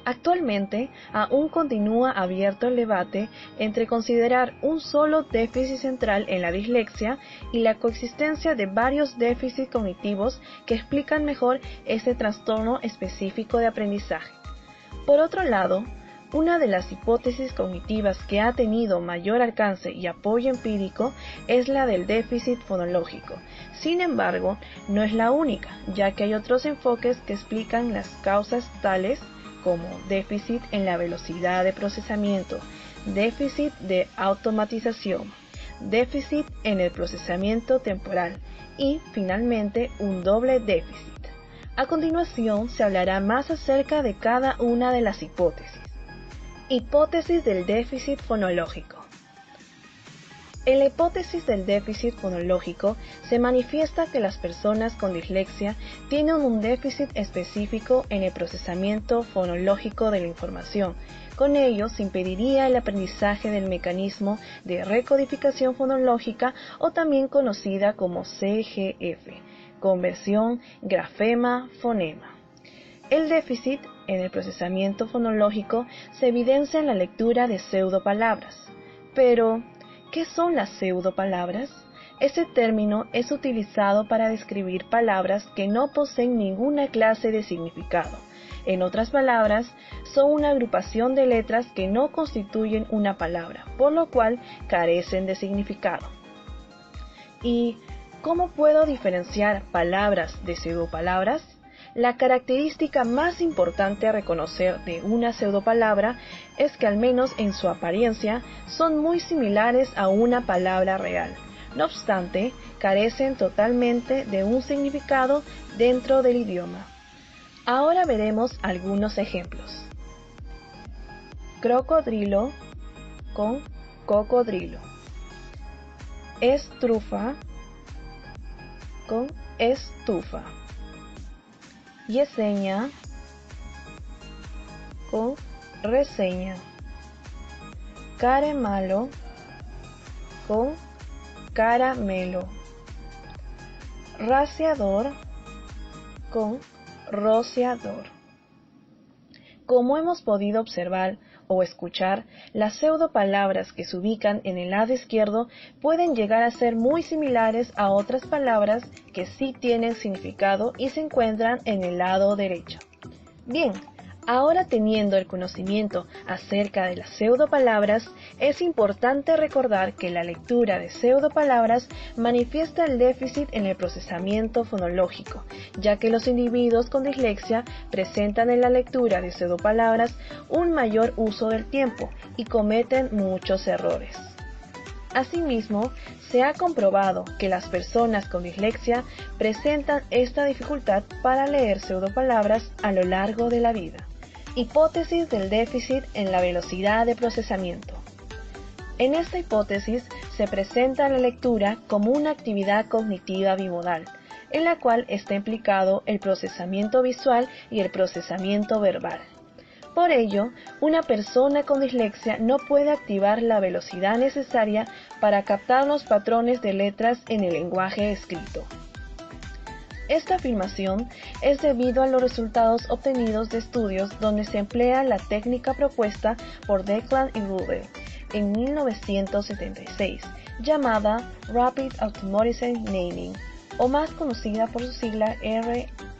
Actualmente, aún continúa abierto el debate entre considerar un solo déficit central en la dislexia y la coexistencia de varios déficits cognitivos que explican mejor este trastorno específico de aprendizaje. Por otro lado, una de las hipótesis cognitivas que ha tenido mayor alcance y apoyo empírico es la del déficit fonológico. Sin embargo, no es la única, ya que hay otros enfoques que explican las causas tales como déficit en la velocidad de procesamiento, déficit de automatización, déficit en el procesamiento temporal y, finalmente, un doble déficit. A continuación se hablará más acerca de cada una de las hipótesis. Hipótesis del déficit fonológico. En la hipótesis del déficit fonológico se manifiesta que las personas con dislexia tienen un déficit específico en el procesamiento fonológico de la información. Con ello se impediría el aprendizaje del mecanismo de recodificación fonológica o también conocida como CGF, conversión grafema-fonema. El déficit en el procesamiento fonológico se evidencia en la lectura de pseudopalabras. Pero, ¿qué son las pseudopalabras? Este término es utilizado para describir palabras que no poseen ninguna clase de significado. En otras palabras, son una agrupación de letras que no constituyen una palabra, por lo cual carecen de significado. ¿Y cómo puedo diferenciar palabras de pseudopalabras? La característica más importante a reconocer de una pseudopalabra es que al menos en su apariencia son muy similares a una palabra real. No obstante, carecen totalmente de un significado dentro del idioma. Ahora veremos algunos ejemplos. Crocodrilo con cocodrilo. Estrufa con estufa. Reseña con reseña. Caramelo con caramelo. Rociador con rociador. Como hemos podido observar o escuchar, las pseudopalabras que se ubican en el lado izquierdo pueden llegar a ser muy similares a otras palabras que sí tienen significado y se encuentran en el lado derecho. Bien, ahora teniendo el conocimiento acerca de las pseudopalabras, es importante recordar que la lectura de pseudopalabras manifiesta el déficit en el procesamiento fonológico, ya que los individuos con dislexia presentan en la lectura de pseudopalabras un mayor uso del tiempo y cometen muchos errores. Asimismo, se ha comprobado que las personas con dislexia presentan esta dificultad para leer pseudopalabras a lo largo de la vida. Hipótesis del déficit en la velocidad de procesamiento. En esta hipótesis se presenta la lectura como una actividad cognitiva bimodal, en la cual está implicado el procesamiento visual y el procesamiento verbal. Por ello, una persona con dislexia no puede activar la velocidad necesaria para captar los patrones de letras en el lenguaje escrito. Esta afirmación es debido a los resultados obtenidos de estudios donde se emplea la técnica propuesta por Declan y Rudel en 1976, llamada Rapid Automatic Naming, o más conocida por su sigla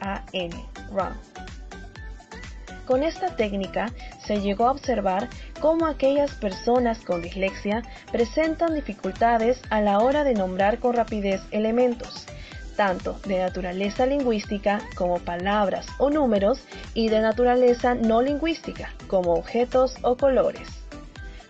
RAN. Con esta técnica se llegó a observar cómo aquellas personas con dislexia presentan dificultades a la hora de nombrar con rapidez elementos, tanto de naturaleza lingüística como palabras o números y de naturaleza no lingüística como objetos o colores.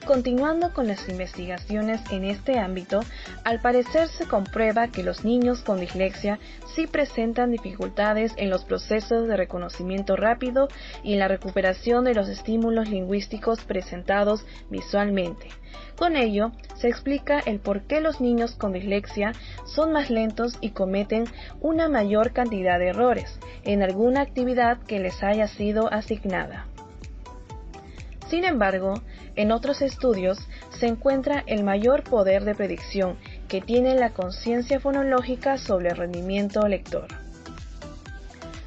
Continuando con las investigaciones en este ámbito, al parecer se comprueba que los niños con dislexia sí presentan dificultades en los procesos de reconocimiento rápido y en la recuperación de los estímulos lingüísticos presentados visualmente. Con ello, se explica el por qué los niños con dislexia son más lentos y cometen una mayor cantidad de errores en alguna actividad que les haya sido asignada. Sin embargo, en otros estudios se encuentra el mayor poder de predicción que tiene la conciencia fonológica sobre el rendimiento lector.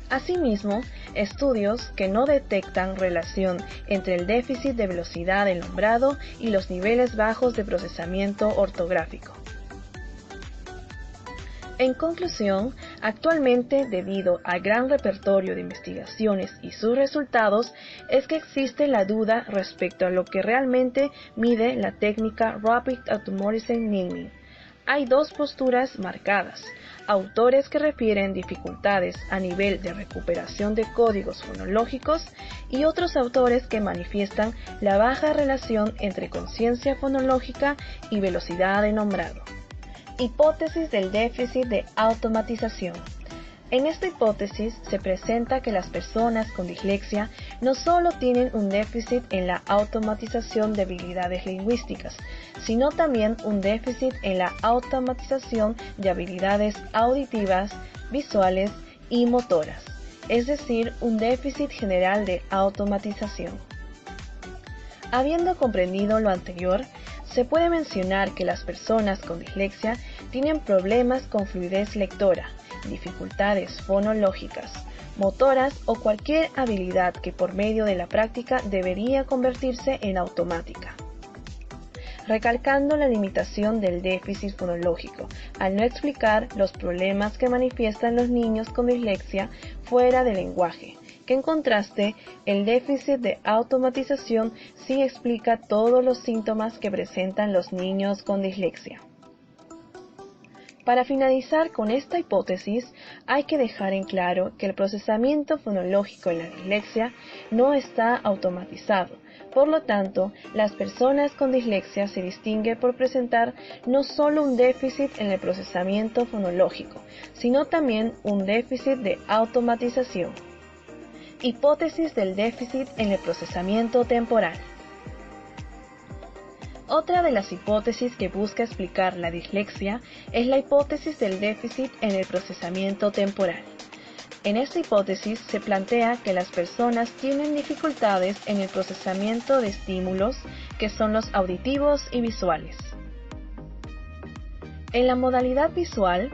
Asimismo, estudios que no detectan relación entre el déficit de velocidad del nombrado y los niveles bajos de procesamiento ortográfico. En conclusión, actualmente, debido al gran repertorio de investigaciones y sus resultados, es que existe la duda respecto a lo que realmente mide la técnica Rapid Automatic Naming. Hay dos posturas marcadas: autores que refieren dificultades a nivel de recuperación de códigos fonológicos y otros autores que manifiestan la baja relación entre conciencia fonológica y velocidad de nombrado. Hipótesis del déficit de automatización. En esta hipótesis se presenta que las personas con dislexia no solo tienen un déficit en la automatización de habilidades lingüísticas, sino también un déficit en la automatización de habilidades auditivas, visuales y motoras, es decir, un déficit general de automatización. Habiendo comprendido lo anterior, se puede mencionar que las personas con dislexia tienen problemas con fluidez lectora, dificultades fonológicas, motoras o cualquier habilidad que por medio de la práctica debería convertirse en automática. Recalcando la limitación del déficit fonológico, al no explicar los problemas que manifiestan los niños con dislexia fuera del lenguaje, que en contraste, el déficit de automatización sí explica todos los síntomas que presentan los niños con dislexia. Para finalizar con esta hipótesis, hay que dejar en claro que el procesamiento fonológico en la dislexia no está automatizado. Por lo tanto, las personas con dislexia se distinguen por presentar no solo un déficit en el procesamiento fonológico, sino también un déficit de automatización. Hipótesis del déficit en el procesamiento temporal. Otra de las hipótesis que busca explicar la dislexia es la hipótesis del déficit en el procesamiento temporal. En esta hipótesis se plantea que las personas tienen dificultades en el procesamiento de estímulos que son los auditivos y visuales. En la modalidad visual,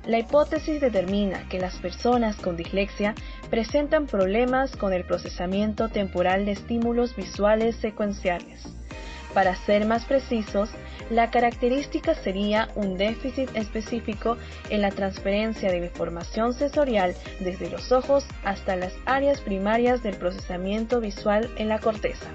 la hipótesis determina que las personas con dislexia presentan problemas con el procesamiento temporal de estímulos visuales secuenciales. Para ser más precisos, la característica sería un déficit específico en la transferencia de la información sensorial desde los ojos hasta las áreas primarias del procesamiento visual en la corteza.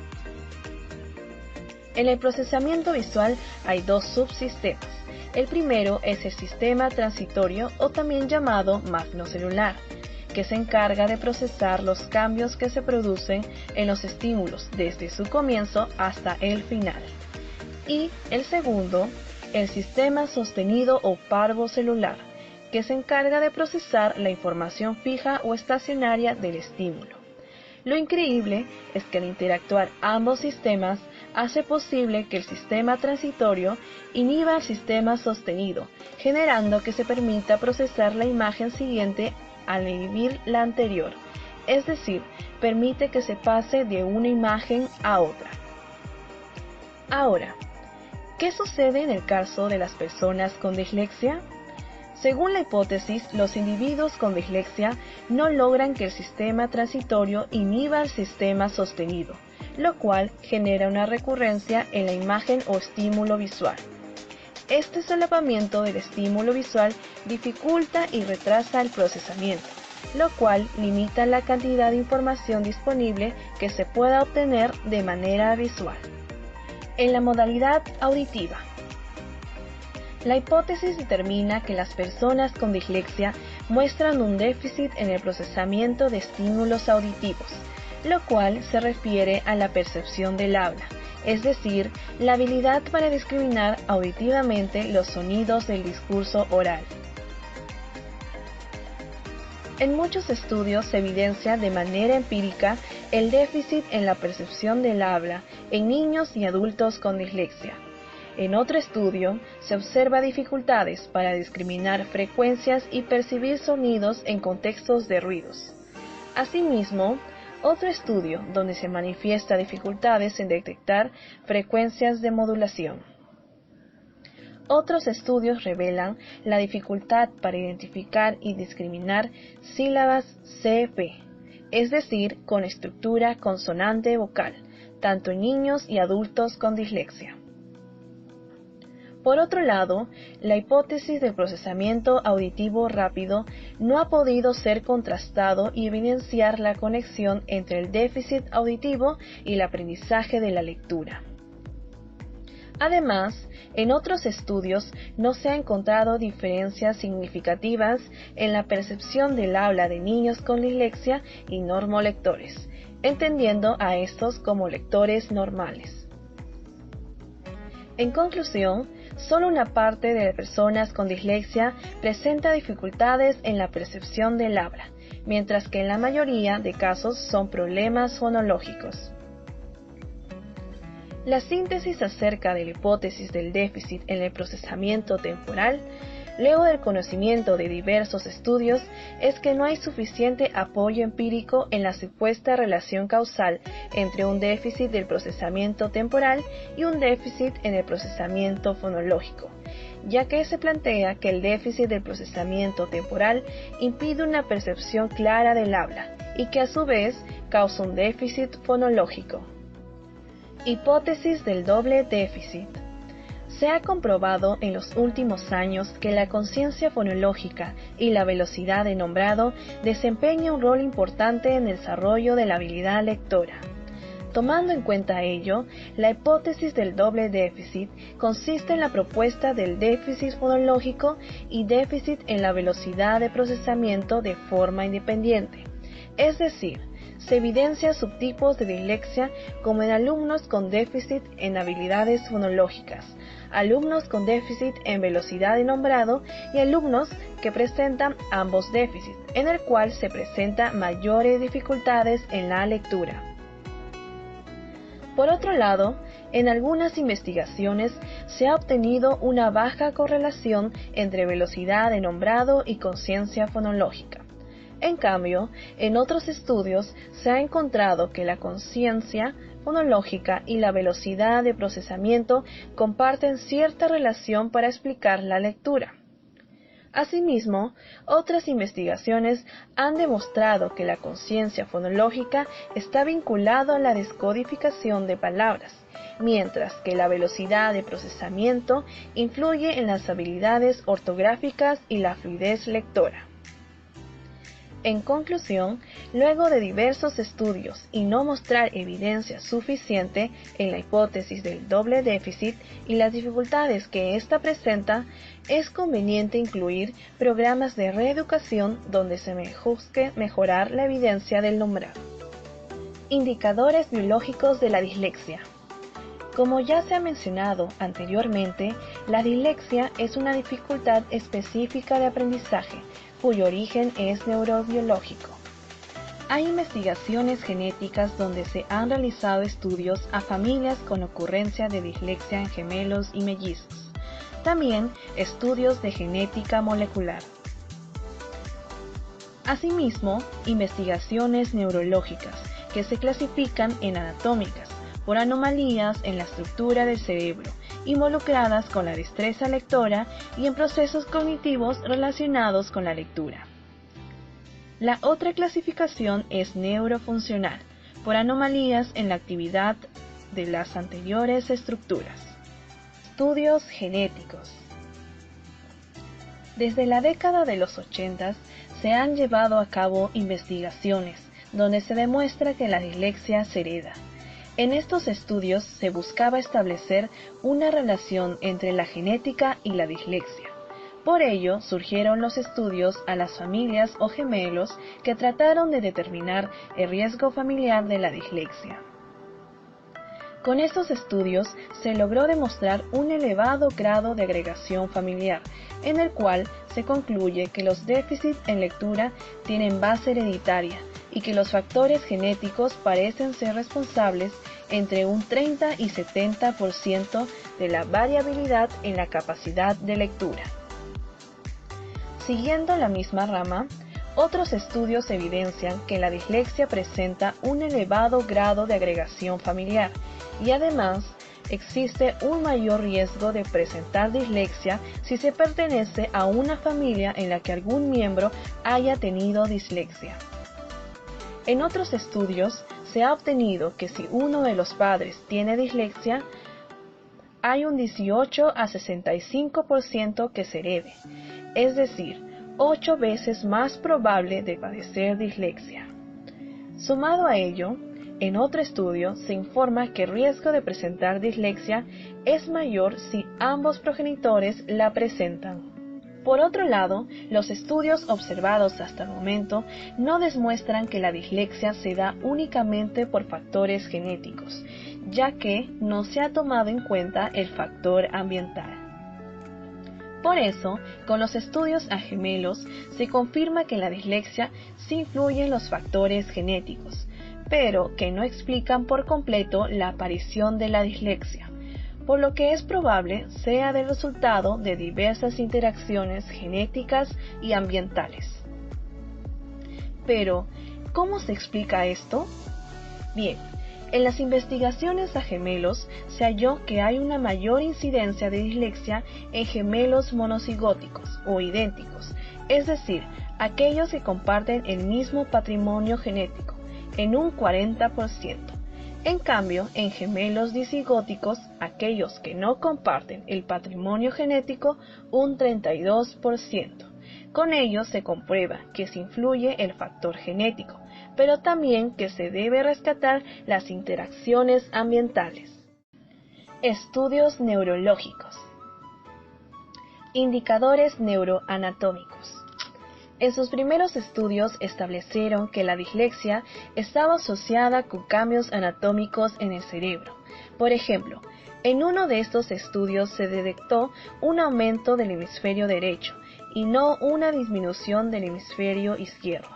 En el procesamiento visual hay dos subsistemas. El primero es el sistema transitorio o también llamado magnocelular, que se encarga de procesar los cambios que se producen en los estímulos desde su comienzo hasta el final. Y el segundo, el sistema sostenido o parvocelular, que se encarga de procesar la información fija o estacionaria del estímulo. Lo increíble es que al interactuar ambos sistemas hace posible que el sistema transitorio inhiba al sistema sostenido, generando que se permita procesar la imagen siguiente al inhibir la anterior, es decir, permite que se pase de una imagen a otra. Ahora, ¿qué sucede en el caso de las personas con dislexia? Según la hipótesis, los individuos con dislexia no logran que el sistema transitorio inhiba al sistema sostenido, lo cual genera una recurrencia en la imagen o estímulo visual. Este solapamiento del estímulo visual dificulta y retrasa el procesamiento, lo cual limita la cantidad de información disponible que se pueda obtener de manera visual. En la modalidad auditiva, la hipótesis determina que las personas con dislexia muestran un déficit en el procesamiento de estímulos auditivos, lo cual se refiere a la percepción del habla, es decir, la habilidad para discriminar auditivamente los sonidos del discurso oral. En muchos estudios se evidencia de manera empírica el déficit en la percepción del habla en niños y adultos con dislexia. En otro estudio, se observa dificultades para discriminar frecuencias y percibir sonidos en contextos de ruidos. Asimismo, otro estudio donde se manifiesta dificultades en detectar frecuencias de modulación. Otros estudios revelan la dificultad para identificar y discriminar sílabas CP, es decir, con estructura consonante vocal, tanto en niños y adultos con dislexia. Por otro lado, la hipótesis del procesamiento auditivo rápido no ha podido ser contrastado y evidenciar la conexión entre el déficit auditivo y el aprendizaje de la lectura. Además, en otros estudios no se han encontrado diferencias significativas en la percepción del habla de niños con dislexia y normolectores, entendiendo a estos como lectores normales. En conclusión, solo una parte de las personas con dislexia presenta dificultades en la percepción del habla, mientras que en la mayoría de casos son problemas fonológicos. La síntesis acerca de la hipótesis del déficit en el procesamiento temporal, luego del conocimiento de diversos estudios, es que no hay suficiente apoyo empírico en la supuesta relación causal entre un déficit del procesamiento temporal y un déficit en el procesamiento fonológico, ya que se plantea que el déficit del procesamiento temporal impide una percepción clara del habla y que a su vez causa un déficit fonológico. Hipótesis del doble déficit. Se ha comprobado en los últimos años que la conciencia fonológica y la velocidad de nombrado desempeñan un rol importante en el desarrollo de la habilidad lectora. Tomando en cuenta ello, la hipótesis del doble déficit consiste en la propuesta del déficit fonológico y déficit en la velocidad de procesamiento de forma independiente, es decir, se evidencia subtipos de dislexia como en alumnos con déficit en habilidades fonológicas, alumnos con déficit en velocidad de nombrado y alumnos que presentan ambos déficits, en el cual se presentan mayores dificultades en la lectura. Por otro lado, en algunas investigaciones se ha obtenido una baja correlación entre velocidad de nombrado y conciencia fonológica. En cambio, en otros estudios se ha encontrado que la conciencia fonológica y la velocidad de procesamiento comparten cierta relación para explicar la lectura. Asimismo, otras investigaciones han demostrado que la conciencia fonológica está vinculada a la descodificación de palabras, mientras que la velocidad de procesamiento influye en las habilidades ortográficas y la fluidez lectora. En conclusión, luego de diversos estudios y no mostrar evidencia suficiente en la hipótesis del doble déficit y las dificultades que ésta presenta, es conveniente incluir programas de reeducación donde se busque mejorar la evidencia del nombrado. Indicadores biológicos de la dislexia. Como ya se ha mencionado anteriormente, la dislexia es una dificultad específica de aprendizaje, cuyo origen es neurobiológico. Hay investigaciones genéticas donde se han realizado estudios a familias con ocurrencia de dislexia en gemelos y mellizos. También estudios de genética molecular. Asimismo, investigaciones neurológicas que se clasifican en anatómicas por anomalías en la estructura del cerebro involucradas con la destreza lectora y en procesos cognitivos relacionados con la lectura. La otra clasificación es neurofuncional, por anomalías en la actividad de las anteriores estructuras. Estudios genéticos. Desde la década de los 80 se han llevado a cabo investigaciones donde se demuestra que la dislexia se hereda. En estos estudios se buscaba establecer una relación entre la genética y la dislexia. Por ello, surgieron los estudios a las familias o gemelos que trataron de determinar el riesgo familiar de la dislexia. Con estos estudios se logró demostrar un elevado grado de agregación familiar, en el cual se concluye que los déficits en lectura tienen base hereditaria y que los factores genéticos parecen ser responsables entre un 30 y 70% de la variabilidad en la capacidad de lectura. Siguiendo la misma rama, otros estudios evidencian que la dislexia presenta un elevado grado de agregación familiar y además existe un mayor riesgo de presentar dislexia si se pertenece a una familia en la que algún miembro haya tenido dislexia. En otros estudios se ha obtenido que si uno de los padres tiene dislexia, hay un 18 a 65% que se herede, es decir, 8 veces más probable de padecer dislexia. Sumado a ello, en otro estudio se informa que el riesgo de presentar dislexia es mayor si ambos progenitores la presentan. Por otro lado, los estudios observados hasta el momento no demuestran que la dislexia se da únicamente por factores genéticos, ya que no se ha tomado en cuenta el factor ambiental. Por eso, con los estudios a gemelos se confirma que la dislexia sí influyen los factores genéticos, pero que no explican por completo la aparición de la dislexia, por lo que es probable sea del resultado de diversas interacciones genéticas y ambientales. Pero, ¿cómo se explica esto? Bien, en las investigaciones a gemelos se halló que hay una mayor incidencia de dislexia en gemelos monocigóticos o idénticos, es decir, aquellos que comparten el mismo patrimonio genético, en un 40%. En cambio, en gemelos disigóticos, aquellos que no comparten el patrimonio genético, un 32%. Con ello se comprueba que se influye el factor genético, pero también que se debe rescatar las interacciones ambientales. Estudios neurológicos. Indicadores neuroanatómicos. En sus primeros estudios establecieron que la dislexia estaba asociada con cambios anatómicos en el cerebro. Por ejemplo, en uno de estos estudios se detectó un aumento del hemisferio derecho y no una disminución del hemisferio izquierdo.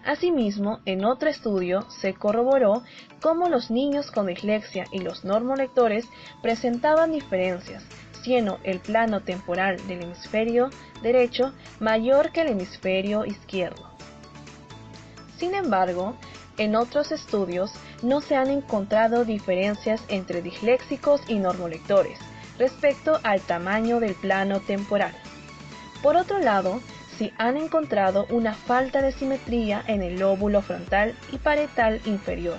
Asimismo, en otro estudio se corroboró cómo los niños con dislexia y los normolectores presentaban diferencias, siendo el plano temporal del hemisferio derecho mayor que el hemisferio izquierdo. Sin embargo, en otros estudios no se han encontrado diferencias entre disléxicos y normolectores respecto al tamaño del plano temporal. Por otro lado, se han encontrado una falta de simetría en el lóbulo frontal y parietal inferior.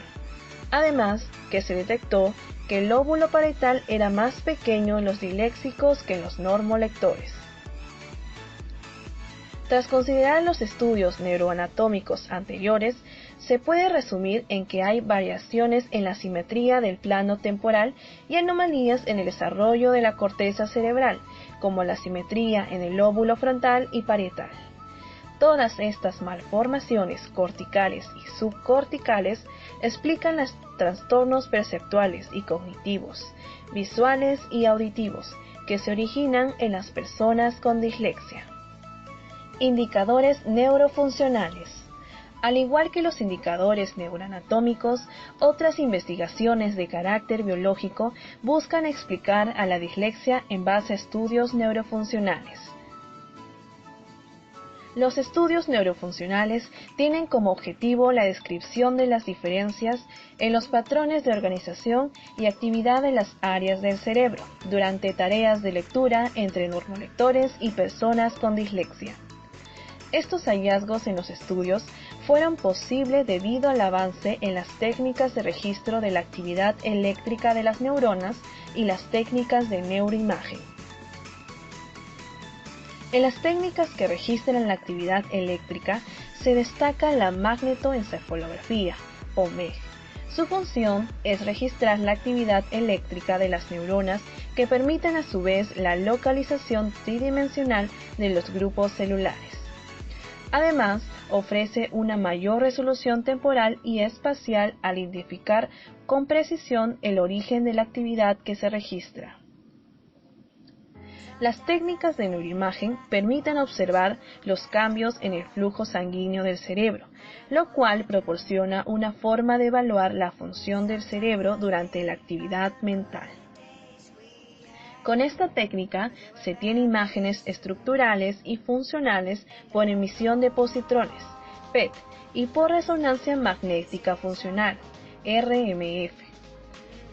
Además, que se detectó que el lóbulo parietal era más pequeño en los disléxicos que en los normolectores. Tras considerar los estudios neuroanatómicos anteriores, se puede resumir en que hay variaciones en la simetría del plano temporal y anomalías en el desarrollo de la corteza cerebral, como la simetría en el lóbulo frontal y parietal. Todas estas malformaciones corticales y subcorticales explican los trastornos perceptuales y cognitivos, visuales y auditivos que se originan en las personas con dislexia. Indicadores neurofuncionales. Al igual que los indicadores neuroanatómicos, otras investigaciones de carácter biológico buscan explicar a la dislexia en base a estudios neurofuncionales. Los estudios neurofuncionales tienen como objetivo la descripción de las diferencias en los patrones de organización y actividad de las áreas del cerebro durante tareas de lectura entre normolectores y personas con dislexia. Estos hallazgos en los estudios fueron posibles debido al avance en las técnicas de registro de la actividad eléctrica de las neuronas y las técnicas de neuroimagen. En las técnicas que registran la actividad eléctrica se destaca la magnetoencefalografía, o MEG. Su función es registrar la actividad eléctrica de las neuronas que permiten a su vez la localización tridimensional de los grupos celulares. Además, ofrece una mayor resolución temporal y espacial al identificar con precisión el origen de la actividad que se registra. Las técnicas de neuroimagen permiten observar los cambios en el flujo sanguíneo del cerebro, lo cual proporciona una forma de evaluar la función del cerebro durante la actividad mental. Con esta técnica se tiene imágenes estructurales y funcionales por emisión de positrones, PET, y por resonancia magnética funcional, RMF.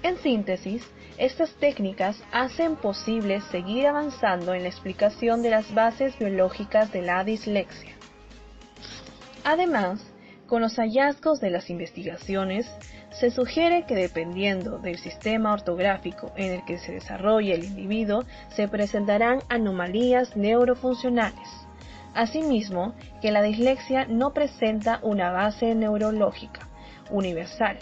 En síntesis, estas técnicas hacen posible seguir avanzando en la explicación de las bases biológicas de la dislexia. Además, Con los hallazgos de las investigaciones, se sugiere que dependiendo del sistema ortográfico en el que se desarrolle el individuo, se presentarán anomalías neurofuncionales. Asimismo, que la dislexia no presenta una base neurológica universal.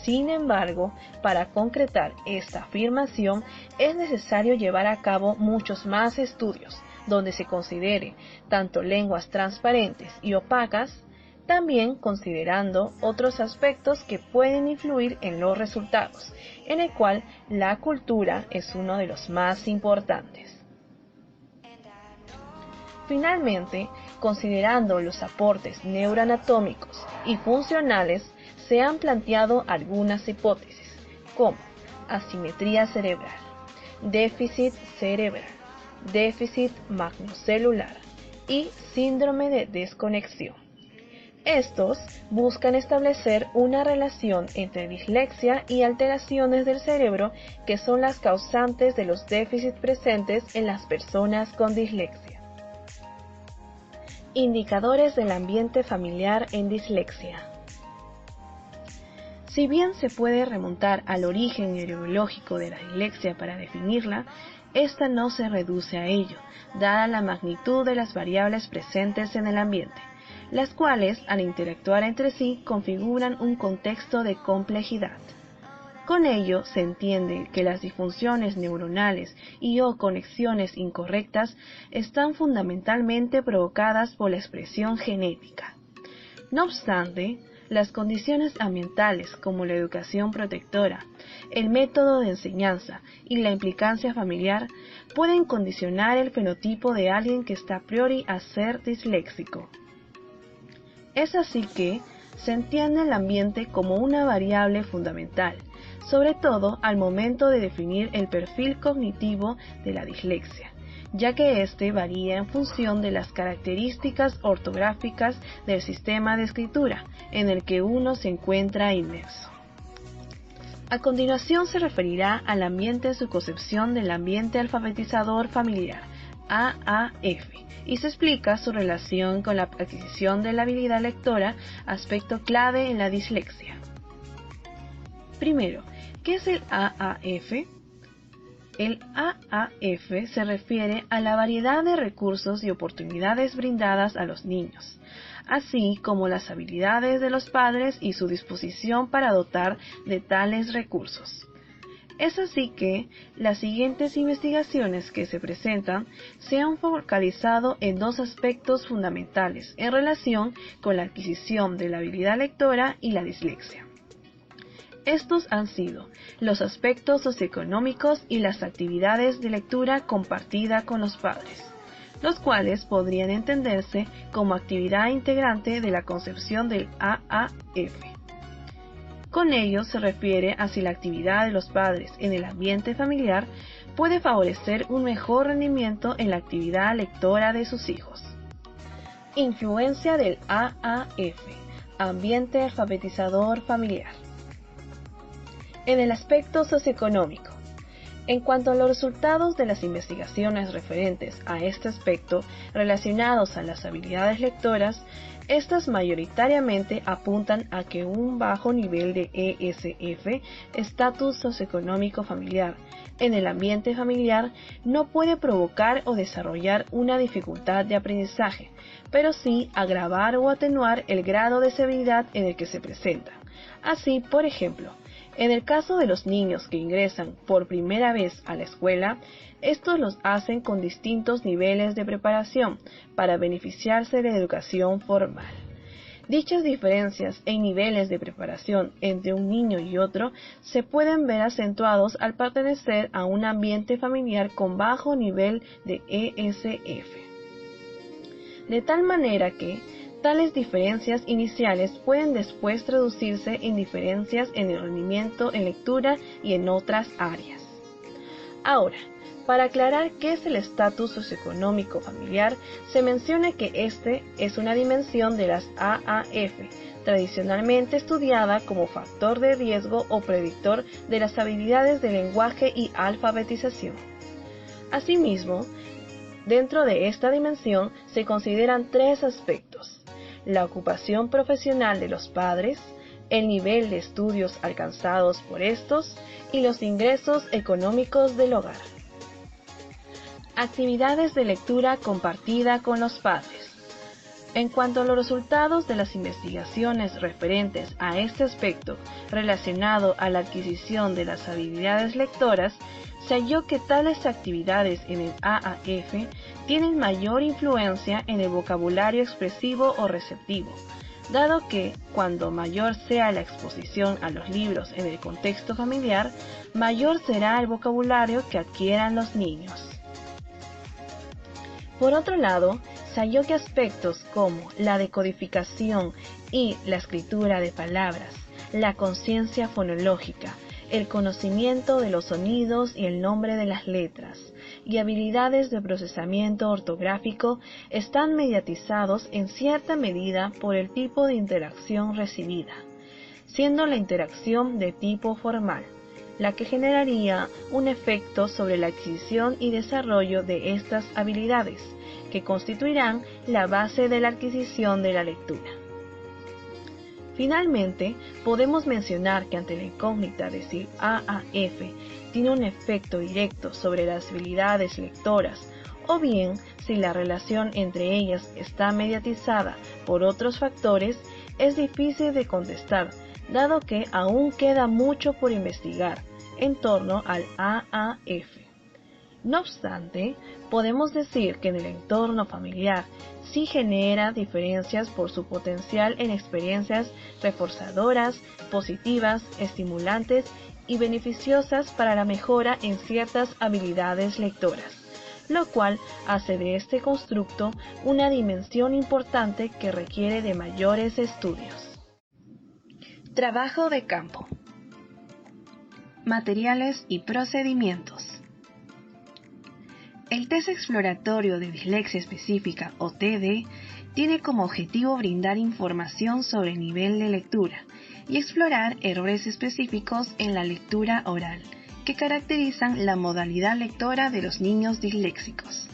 Sin embargo, para concretar esta afirmación es necesario llevar a cabo muchos más estudios, donde se considere tanto lenguas transparentes y opacas, también considerando otros aspectos que pueden influir en los resultados, en el cual la cultura es uno de los más importantes. Finalmente, considerando los aportes neuroanatómicos y funcionales, se han planteado algunas hipótesis, como asimetría cerebral, déficit cerebral, déficit magnocelular y síndrome de desconexión. Estos buscan establecer una relación entre dislexia y alteraciones del cerebro que son las causantes de los déficits presentes en las personas con dislexia. Indicadores del ambiente familiar en dislexia. Si bien se puede remontar al origen neurobiológico de la dislexia para definirla, esta no se reduce a ello, dada la magnitud de las variables presentes en el ambiente, las cuales, al interactuar entre sí, configuran un contexto de complejidad. Con ello se entiende que las disfunciones neuronales y o conexiones incorrectas están fundamentalmente provocadas por la expresión genética. No obstante, las condiciones ambientales como la educación protectora, el método de enseñanza y la implicancia familiar pueden condicionar el fenotipo de alguien que está a priori a ser disléxico. Es así que se entiende el ambiente como una variable fundamental, sobre todo al momento de definir el perfil cognitivo de la dislexia, ya que éste varía en función de las características ortográficas del sistema de escritura en el que uno se encuentra inmerso. A continuación se referirá al ambiente en su concepción del ambiente alfabetizador familiar, AAF, y se explica su relación con la adquisición de la habilidad lectora, aspecto clave en la dislexia. Primero, ¿qué es el AAF? El AAF se refiere a la variedad de recursos y oportunidades brindadas a los niños, así como las habilidades de los padres y su disposición para dotar de tales recursos. Es así que las siguientes investigaciones que se presentan se han focalizado en dos aspectos fundamentales en relación con la adquisición de la habilidad lectora y la dislexia. Estos han sido los aspectos socioeconómicos y las actividades de lectura compartida con los padres, los cuales podrían entenderse como actividad integrante de la concepción del AAF. Con ello se refiere a si la actividad de los padres en el ambiente familiar puede favorecer un mejor rendimiento en la actividad lectora de sus hijos. Influencia del AAF, ambiente alfabetizador familiar. En el aspecto socioeconómico. En cuanto a los resultados de las investigaciones referentes a este aspecto relacionados a las habilidades lectoras, estas mayoritariamente apuntan a que un bajo nivel de ESF, estatus socioeconómico familiar, en el ambiente familiar no puede provocar o desarrollar una dificultad de aprendizaje, pero sí agravar o atenuar el grado de severidad en el que se presenta. Así, por ejemplo, en el caso de los niños que ingresan por primera vez a la escuela, estos los hacen con distintos niveles de preparación para beneficiarse de la educación formal. Dichas diferencias en niveles de preparación entre un niño y otro se pueden ver acentuados al pertenecer a un ambiente familiar con bajo nivel de ESF. De tal manera que tales diferencias iniciales pueden después traducirse en diferencias en el rendimiento en lectura y en otras áreas. Ahora, para aclarar qué es el estatus socioeconómico familiar, se menciona que este es una dimensión de las AAF, tradicionalmente estudiada como factor de riesgo o predictor de las habilidades de lenguaje y alfabetización. Asimismo, dentro de esta dimensión se consideran tres aspectos: la ocupación profesional de los padres, el nivel de estudios alcanzados por estos y los ingresos económicos del hogar. Actividades de lectura compartida con los padres. En cuanto a los resultados de las investigaciones referentes a este aspecto relacionado a la adquisición de las habilidades lectoras, se halló que tales actividades en el AAF tienen mayor influencia en el vocabulario expresivo o receptivo, dado que, cuando mayor sea la exposición a los libros en el contexto familiar, mayor será el vocabulario que adquieran los niños. Por otro lado, se halló que aspectos como la decodificación y la escritura de palabras, la conciencia fonológica, el conocimiento de los sonidos y el nombre de las letras, y habilidades de procesamiento ortográfico están mediatizados en cierta medida por el tipo de interacción recibida, siendo la interacción de tipo formal, la que generaría un efecto sobre la adquisición y desarrollo de estas habilidades, que constituirán la base de la adquisición de la lectura. Finalmente, podemos mencionar que ante la incógnita de si AAF tiene un efecto directo sobre las habilidades lectoras, o bien si la relación entre ellas está mediatizada por otros factores, es difícil de contestar, dado que aún queda mucho por investigar en torno al AAF. No obstante, podemos decir que en el entorno familiar sí genera diferencias por su potencial en experiencias reforzadoras, positivas, estimulantes y beneficiosas para la mejora en ciertas habilidades lectoras, lo cual hace de este constructo una dimensión importante que requiere de mayores estudios. Trabajo de campo. Materiales y procedimientos. El test exploratorio de dislexia específica o TD tiene como objetivo brindar información sobre el nivel de lectura y explorar errores específicos en la lectura oral que caracterizan la modalidad lectora de los niños disléxicos.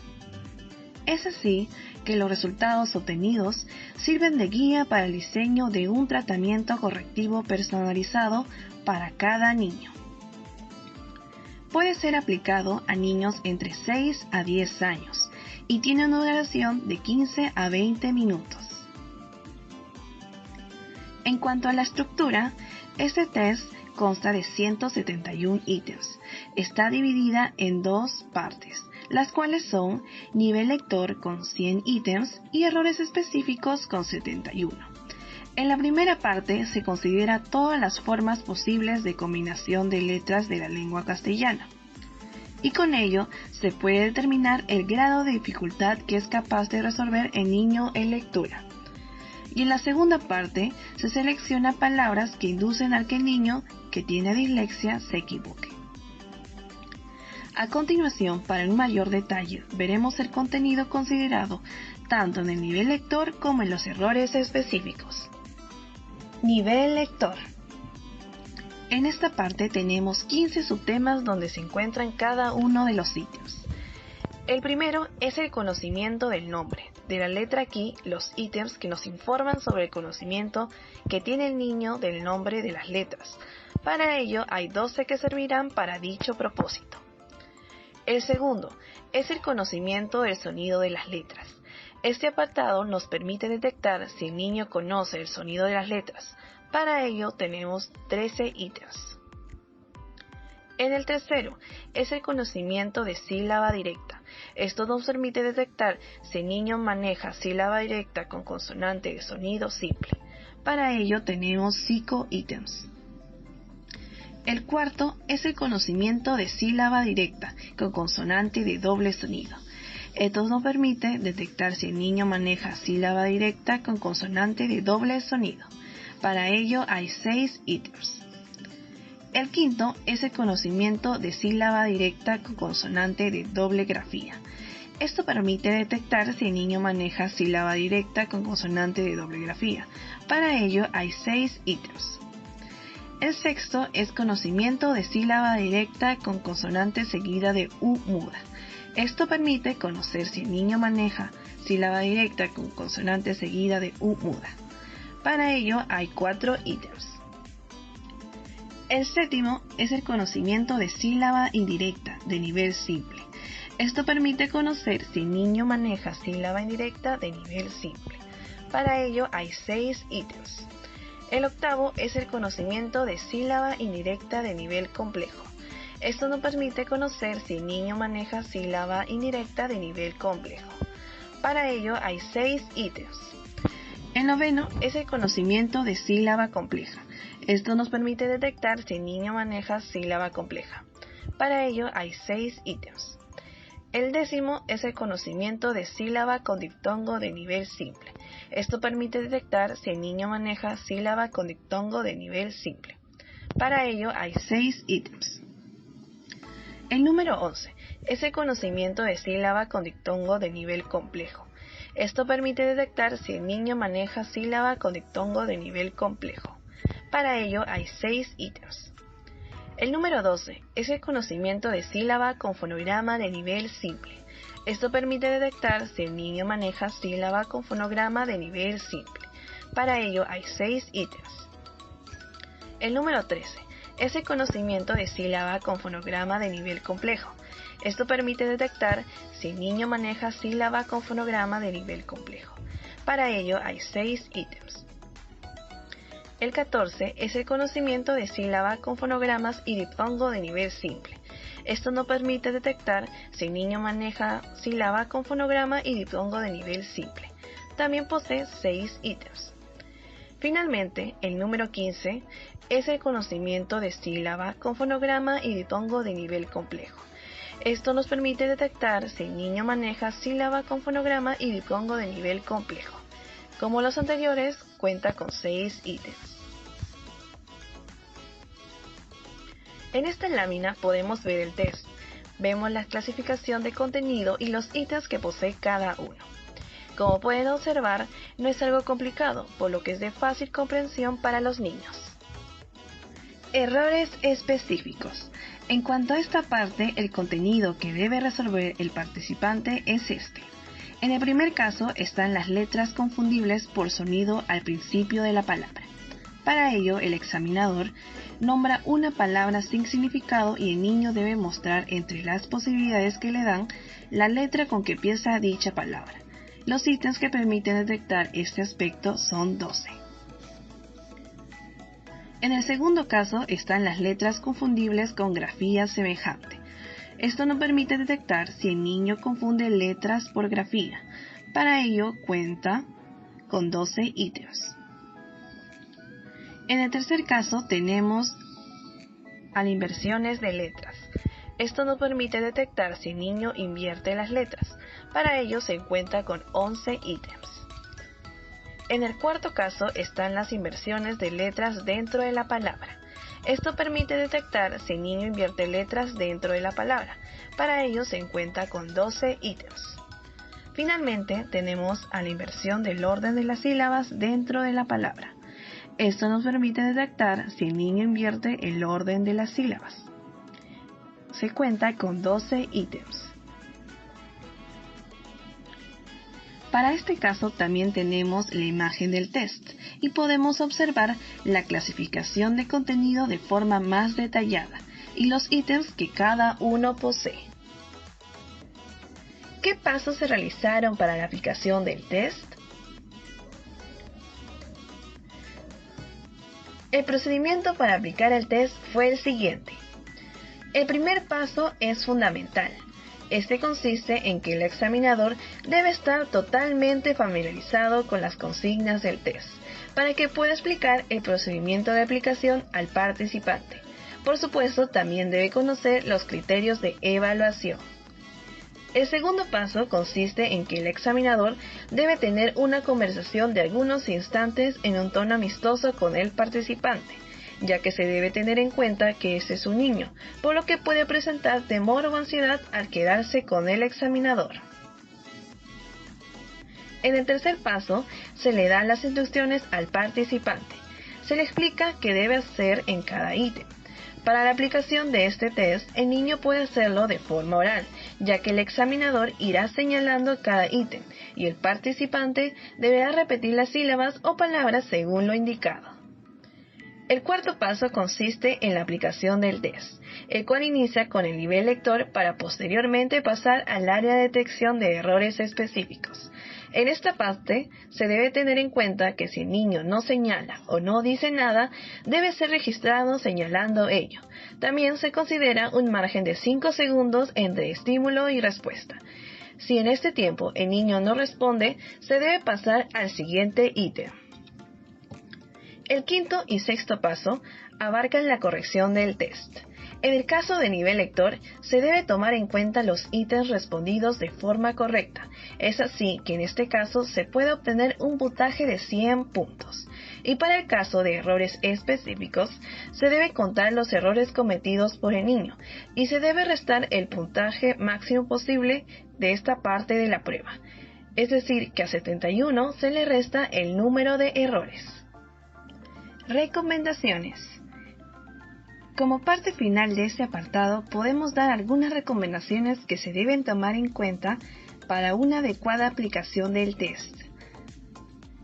Es así que los resultados obtenidos sirven de guía para el diseño de un tratamiento correctivo personalizado para cada niño. Puede ser aplicado a niños entre 6 a 10 años y tiene una duración de 15 a 20 minutos. En cuanto a la estructura, este test consta de 171 ítems. Está dividida en dos partes, las cuales son nivel lector con 100 ítems y errores específicos con 71. En la primera parte se considera todas las formas posibles de combinación de letras de la lengua castellana, y con ello se puede determinar el grado de dificultad que es capaz de resolver el niño en lectura. Y en la segunda parte se selecciona palabras que inducen a que el niño que tiene dislexia se equivoque. A continuación, para un mayor detalle, veremos el contenido considerado tanto en el nivel lector como en los errores específicos. Nivel lector. En esta parte tenemos 15 subtemas donde se encuentran cada uno de los sitios. El primero es el conocimiento del nombre. De la letra aquí, los ítems que nos informan sobre el conocimiento que tiene el niño del nombre de las letras. Para ello hay 12 que servirán para dicho propósito. El segundo es el conocimiento del sonido de las letras. Este apartado nos permite detectar si el niño conoce el sonido de las letras. Para ello tenemos 13 ítems. En el tercero es el conocimiento de sílaba directa. Esto nos permite detectar si el niño maneja sílaba directa con consonante de sonido simple. Para ello tenemos 5 ítems. El cuarto es el conocimiento de sílaba directa con consonante de doble sonido. Esto nos permite detectar si el niño maneja sílaba directa con consonante de doble sonido. Para ello hay 6 ítems. El quinto es el conocimiento de sílaba directa con consonante de doble grafía. Esto permite detectar si el niño maneja sílaba directa con consonante de doble grafía. Para ello hay 6 ítems. El sexto es conocimiento de sílaba directa con consonante seguida de U muda. Esto permite conocer si el niño maneja sílaba directa con consonante seguida de U muda. Para ello hay 4 ítems. El séptimo es el conocimiento de sílaba indirecta de nivel simple. Esto permite conocer si el niño maneja sílaba indirecta de nivel simple. Para ello hay 6 ítems. El octavo es el conocimiento de sílaba indirecta de nivel complejo. Esto nos permite conocer si el niño maneja sílaba indirecta de nivel complejo. Para ello hay 6 ítems. El noveno es el conocimiento de sílaba compleja. Esto nos permite detectar si el niño maneja sílaba compleja. Para ello hay 6 ítems. El décimo es el conocimiento de sílaba con diptongo de nivel simple. Esto permite detectar si el niño maneja sílaba con diptongo de nivel simple. Para ello hay 6 ítems. El número 11 es el conocimiento de sílaba con diptongo de nivel complejo. Esto permite detectar si el niño maneja sílaba con diptongo de nivel complejo. Para ello hay 6 ítems. El número 12 es el conocimiento de sílaba con fonograma de nivel simple. Esto permite detectar si el niño maneja sílaba con fonograma de nivel simple. Para ello hay 6 ítems. El número 13 es el conocimiento de sílaba con fonograma de nivel complejo. Esto permite detectar si el niño maneja sílaba con fonograma de nivel complejo. Para ello hay 6 ítems. El 14 es el conocimiento de sílaba con fonogramas y diptongo de nivel simple. Esto nos permite detectar si el niño maneja sílaba con fonograma y diptongo de nivel simple. También posee 6 ítems. Finalmente, el número 15 es el conocimiento de sílaba con fonograma y diptongo de nivel complejo. Esto nos permite detectar si el niño maneja sílaba con fonograma y diptongo de nivel complejo. Como los anteriores, cuenta con 6 ítems. En esta lámina podemos ver el test. Vemos la clasificación de contenido y los ítems que posee cada uno. Como pueden observar, no es algo complicado, por lo que es de fácil comprensión para los niños. Errores específicos. En cuanto a esta parte, el contenido que debe resolver el participante es este. En el primer caso están las letras confundibles por sonido al principio de la palabra. Para ello, el examinador nombra una palabra sin significado y el niño debe mostrar entre las posibilidades que le dan la letra con que empieza dicha palabra. Los ítems que permiten detectar este aspecto son 12. En el segundo caso están las letras confundibles con grafía semejante. Esto nos permite detectar si el niño confunde letras por grafía. Para ello cuenta con 12 ítems. En el tercer caso tenemos inversiones de letras. Esto nos permite detectar si el niño invierte las letras. Para ello se cuenta con 11 ítems. En el cuarto caso están las inversiones de letras dentro de la palabra. Esto permite detectar si el niño invierte letras dentro de la palabra. Para ello se cuenta con 12 ítems. Finalmente tenemos a la inversión del orden de las sílabas dentro de la palabra. Esto nos permite detectar si el niño invierte el orden de las sílabas. Se cuenta con 12 ítems. Para este caso también tenemos la imagen del test y podemos observar la clasificación de contenido de forma más detallada y los ítems que cada uno posee. ¿Qué pasos se realizaron para la aplicación del test? El procedimiento para aplicar el test fue el siguiente. El primer paso es fundamental. Este consiste en que el examinador debe estar totalmente familiarizado con las consignas del test, para que pueda explicar el procedimiento de aplicación al participante. Por supuesto, también debe conocer los criterios de evaluación. El segundo paso consiste en que el examinador debe tener una conversación de algunos instantes en un tono amistoso con el participante, ya que se debe tener en cuenta que ese es un niño, por lo que puede presentar temor o ansiedad al quedarse con el examinador. En el tercer paso, se le dan las instrucciones al participante. Se le explica qué debe hacer en cada ítem. Para la aplicación de este test, el niño puede hacerlo de forma oral, ya que el examinador irá señalando cada ítem y el participante deberá repetir las sílabas o palabras según lo indicado. El cuarto paso consiste en la aplicación del test, el cual inicia con el nivel lector para posteriormente pasar al área de detección de errores específicos. En esta parte se debe tener en cuenta que si el niño no señala o no dice nada, debe ser registrado señalando ello. También se considera un margen de 5 segundos entre estímulo y respuesta. Si en este tiempo el niño no responde, se debe pasar al siguiente ítem. El quinto y sexto paso abarcan la corrección del test. En el caso de nivel lector, se debe tomar en cuenta los ítems respondidos de forma correcta. Es así que en este caso se puede obtener un puntaje de 100 puntos. Y para el caso de errores específicos, se debe contar los errores cometidos por el niño y se debe restar el puntaje máximo posible de esta parte de la prueba. Es decir, que a 71 se le resta el número de errores. Recomendaciones. Como parte final de este apartado, podemos dar algunas recomendaciones que se deben tomar en cuenta para una adecuada aplicación del test.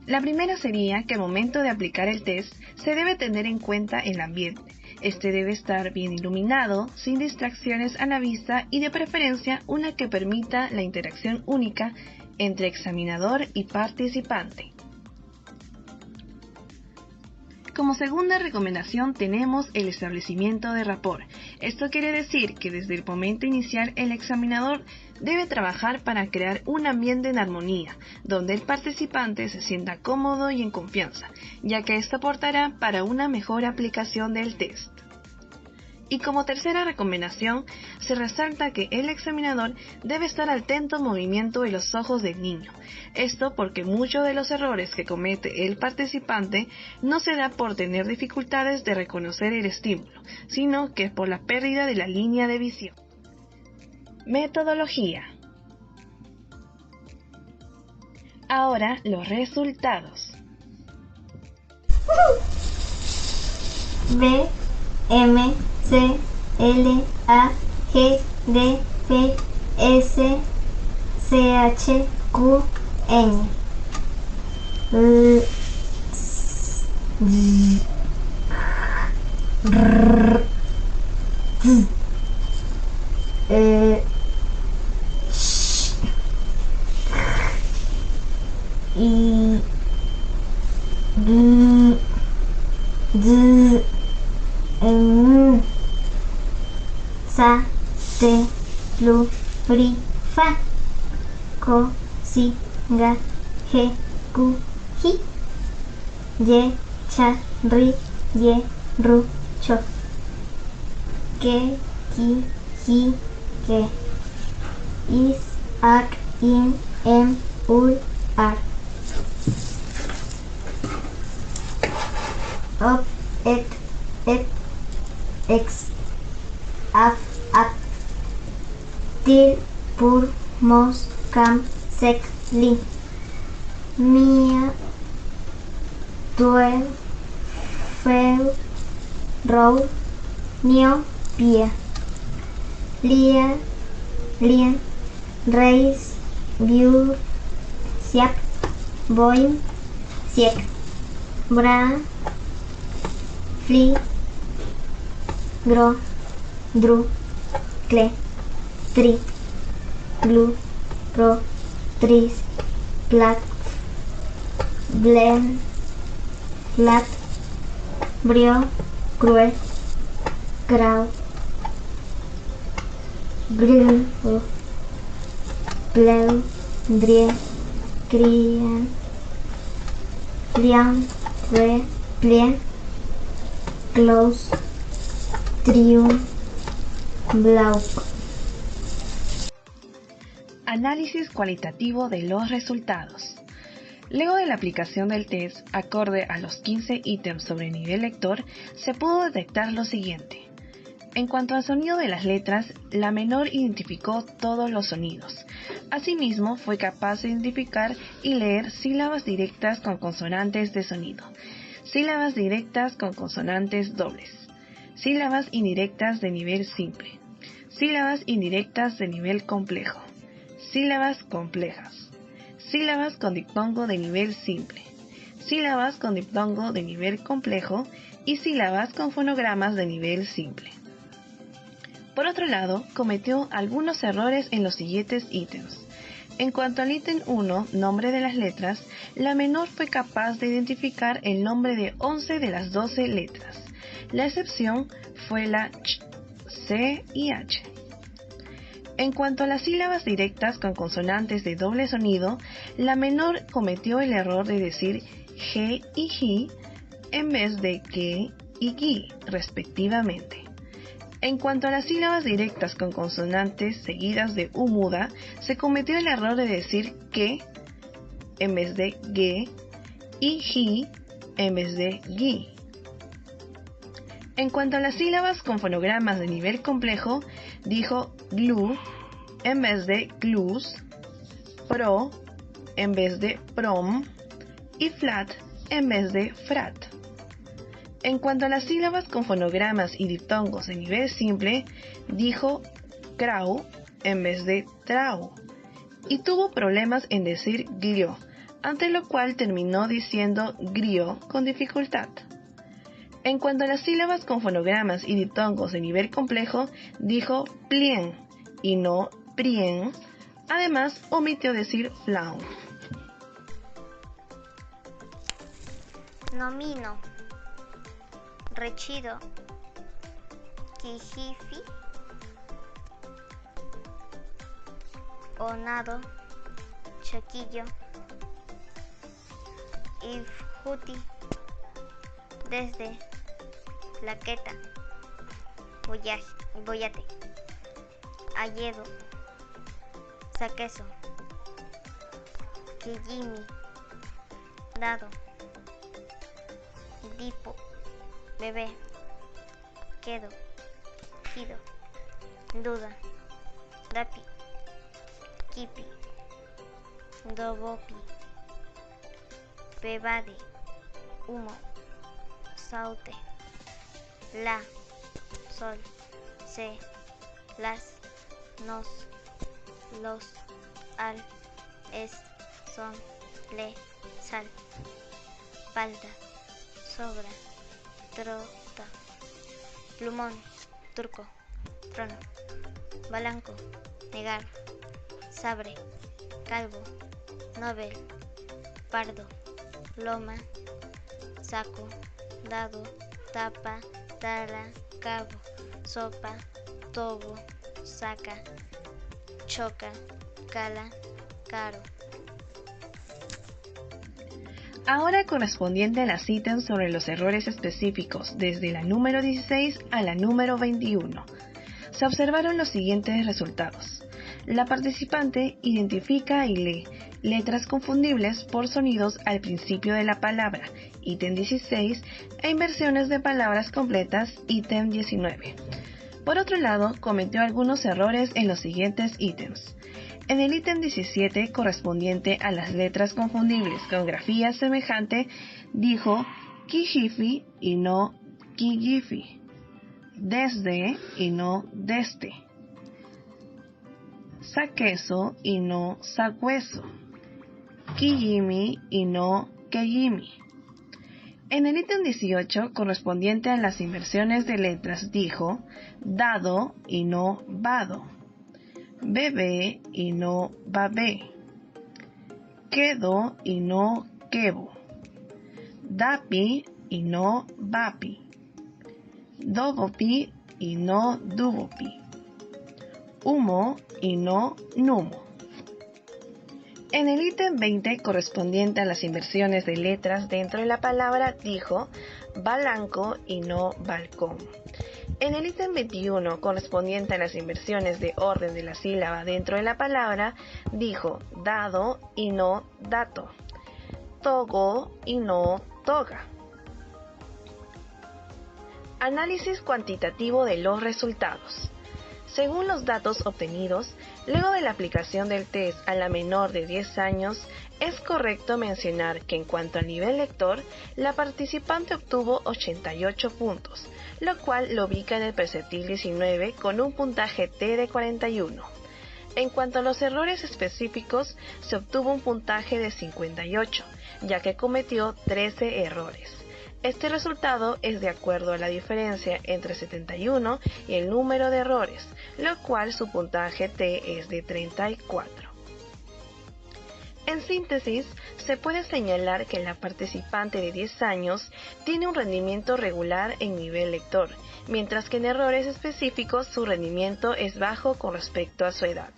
La primera sería que al momento de aplicar el test se debe tener en cuenta el ambiente. Este debe estar bien iluminado, sin distracciones a la vista y de preferencia una que permita la interacción única entre examinador y participante. Como segunda recomendación tenemos el establecimiento de rapport. Esto quiere decir que desde el momento inicial el examinador debe trabajar para crear un ambiente en armonía, donde el participante se sienta cómodo y en confianza, ya que esto aportará para una mejor aplicación del test. Y como tercera recomendación, se resalta que el examinador debe estar atento al movimiento de los ojos del niño. Esto porque muchos de los errores que comete el participante no se da por tener dificultades de reconocer el estímulo, sino que es por la pérdida de la línea de visión. Metodología. Ahora los resultados. B, M, C, L, A, G, D, P, S, C, H, Q, N. L, S, V, R, T, E, Sh, I, D, D, M, Sa, Te, Lu, Ri, Fa, Co, Si, Ga, He, Ku, Hi, Ye, Cha, Ri, Ye, Ru, Cho, Ke, Ki, Hi, Ke, Is, Ak, In, Em, Ul, Ar, Op, Et, Ex, Af, Ap, Til, Pur, Mos, Cam, Sec, Li, Mia, Tuel, Feu, Rou, Nio, Pia, Lia, Lien, Reis, Biur, Siap, Boim, Siek, Bra, Fli, Gro, Dru, Cle, Tri, Glu, Pro, Tris, Plat, Blen, Flat, Brio, Cruel, Grau, Gril, Pleu, Drie, Crian, Plian, Re, Plien, Close, Trium, Blau. Análisis cualitativo de los resultados. Luego de la aplicación del test, acorde a los 15 ítems sobre nivel lector, se pudo detectar lo siguiente. En cuanto al sonido de las letras, la menor identificó todos los sonidos. Asimismo, fue capaz de identificar y leer sílabas directas con consonantes de sonido, sílabas directas con consonantes dobles, sílabas indirectas de nivel simple, sílabas indirectas de nivel complejo, sílabas complejas, sílabas con diptongo de nivel simple, sílabas con diptongo de nivel complejo y sílabas con fonogramas de nivel simple. Por otro lado, cometió algunos errores en los siguientes ítems. En cuanto al ítem 1, nombre de las letras, la menor fue capaz de identificar el nombre de 11 de las 12 letras. La excepción fue la ch, c y h. En cuanto a las sílabas directas con consonantes de doble sonido, la menor cometió el error de decir g y ji en vez de que y gi, respectivamente. En cuanto a las sílabas directas con consonantes seguidas de u muda, se cometió el error de decir que en vez de ge y ji en vez de gi. En cuanto a las sílabas con fonogramas de nivel complejo, dijo glu en vez de glus, pro en vez de prom y flat en vez de frat. En cuanto a las sílabas con fonogramas y diptongos de nivel simple, dijo crau en vez de trau y tuvo problemas en decir glio, ante lo cual terminó diciendo grio con dificultad. En cuanto a las sílabas con fonogramas y diptongos de nivel complejo, dijo plien y no prien. Además, omitió decir flau. Nomino, rechido, quijifi, onado, chaquillo, ifjuti, desde, plaqueta, boyate, ayedo, saqueso, quillimi, dado, dipo, bebé, quedo, gido, duda, dapi, kipi, dobopi, bebade, humo, saute, la, sol, se, las, nos, los, al, es, son, le, sal, palda, sobra, trota, plumón, turco, trono, balanco, negar, sabre, calvo, nobel, pardo, loma, saco, dado, tapa, tala, cabo, sopa, tobo, saca, choca, cala, caro. Ahora correspondiente a las ítems sobre los errores específicos desde la número 16 a la número 21. Se observaron los siguientes resultados. La participante identifica y lee letras confundibles por sonidos al principio de la palabra, ítem 16, e inversiones de palabras completas, ítem 19. Por otro lado, cometió algunos errores en los siguientes ítems. En el ítem 17, correspondiente a las letras confundibles con grafía semejante, dijo kijifi y no kigifi, desde y no deste, saqueso y no sacueso, quillimi y no queyimi. En el ítem 18, correspondiente a las inversiones de letras, dijo dado y no vado, bebé y no babé, quedo y no quebo, dapi y no bapi, dobopi y no dubopi, humo y no numo. En el ítem 20, correspondiente a las inversiones de letras dentro de la palabra, dijo balanco y no balcón. En el ítem 21, correspondiente a las inversiones de orden de la sílaba dentro de la palabra, dijo dado y no dato, togo y no toga. Análisis cuantitativo de los resultados. Según los datos obtenidos, luego de la aplicación del test a la menor de 10 años, es correcto mencionar que en cuanto al nivel lector, la participante obtuvo 88 puntos, lo cual lo ubica en el percentil 19 con un puntaje T de 41. En cuanto a los errores específicos, se obtuvo un puntaje de 58, ya que cometió 13 errores. Este resultado es de acuerdo a la diferencia entre 71 y el número de errores, lo cual su puntaje T es de 34. En síntesis, se puede señalar que la participante de 10 años tiene un rendimiento regular en nivel lector, mientras que en errores específicos su rendimiento es bajo con respecto a su edad.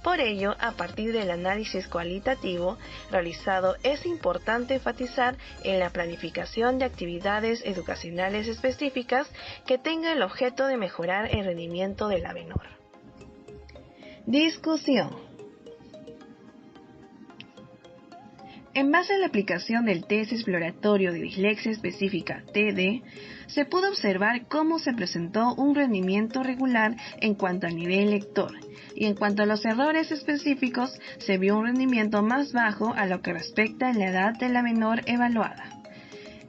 Por ello, a partir del análisis cualitativo realizado, es importante enfatizar en la planificación de actividades educacionales específicas que tengan el objeto de mejorar el rendimiento de la menor. Discusión. En base a la aplicación del test exploratorio de dislexia específica TD, se pudo observar cómo se presentó un rendimiento regular en cuanto al nivel lector, y en cuanto a los errores específicos, se vio un rendimiento más bajo a lo que respecta a la edad de la menor evaluada.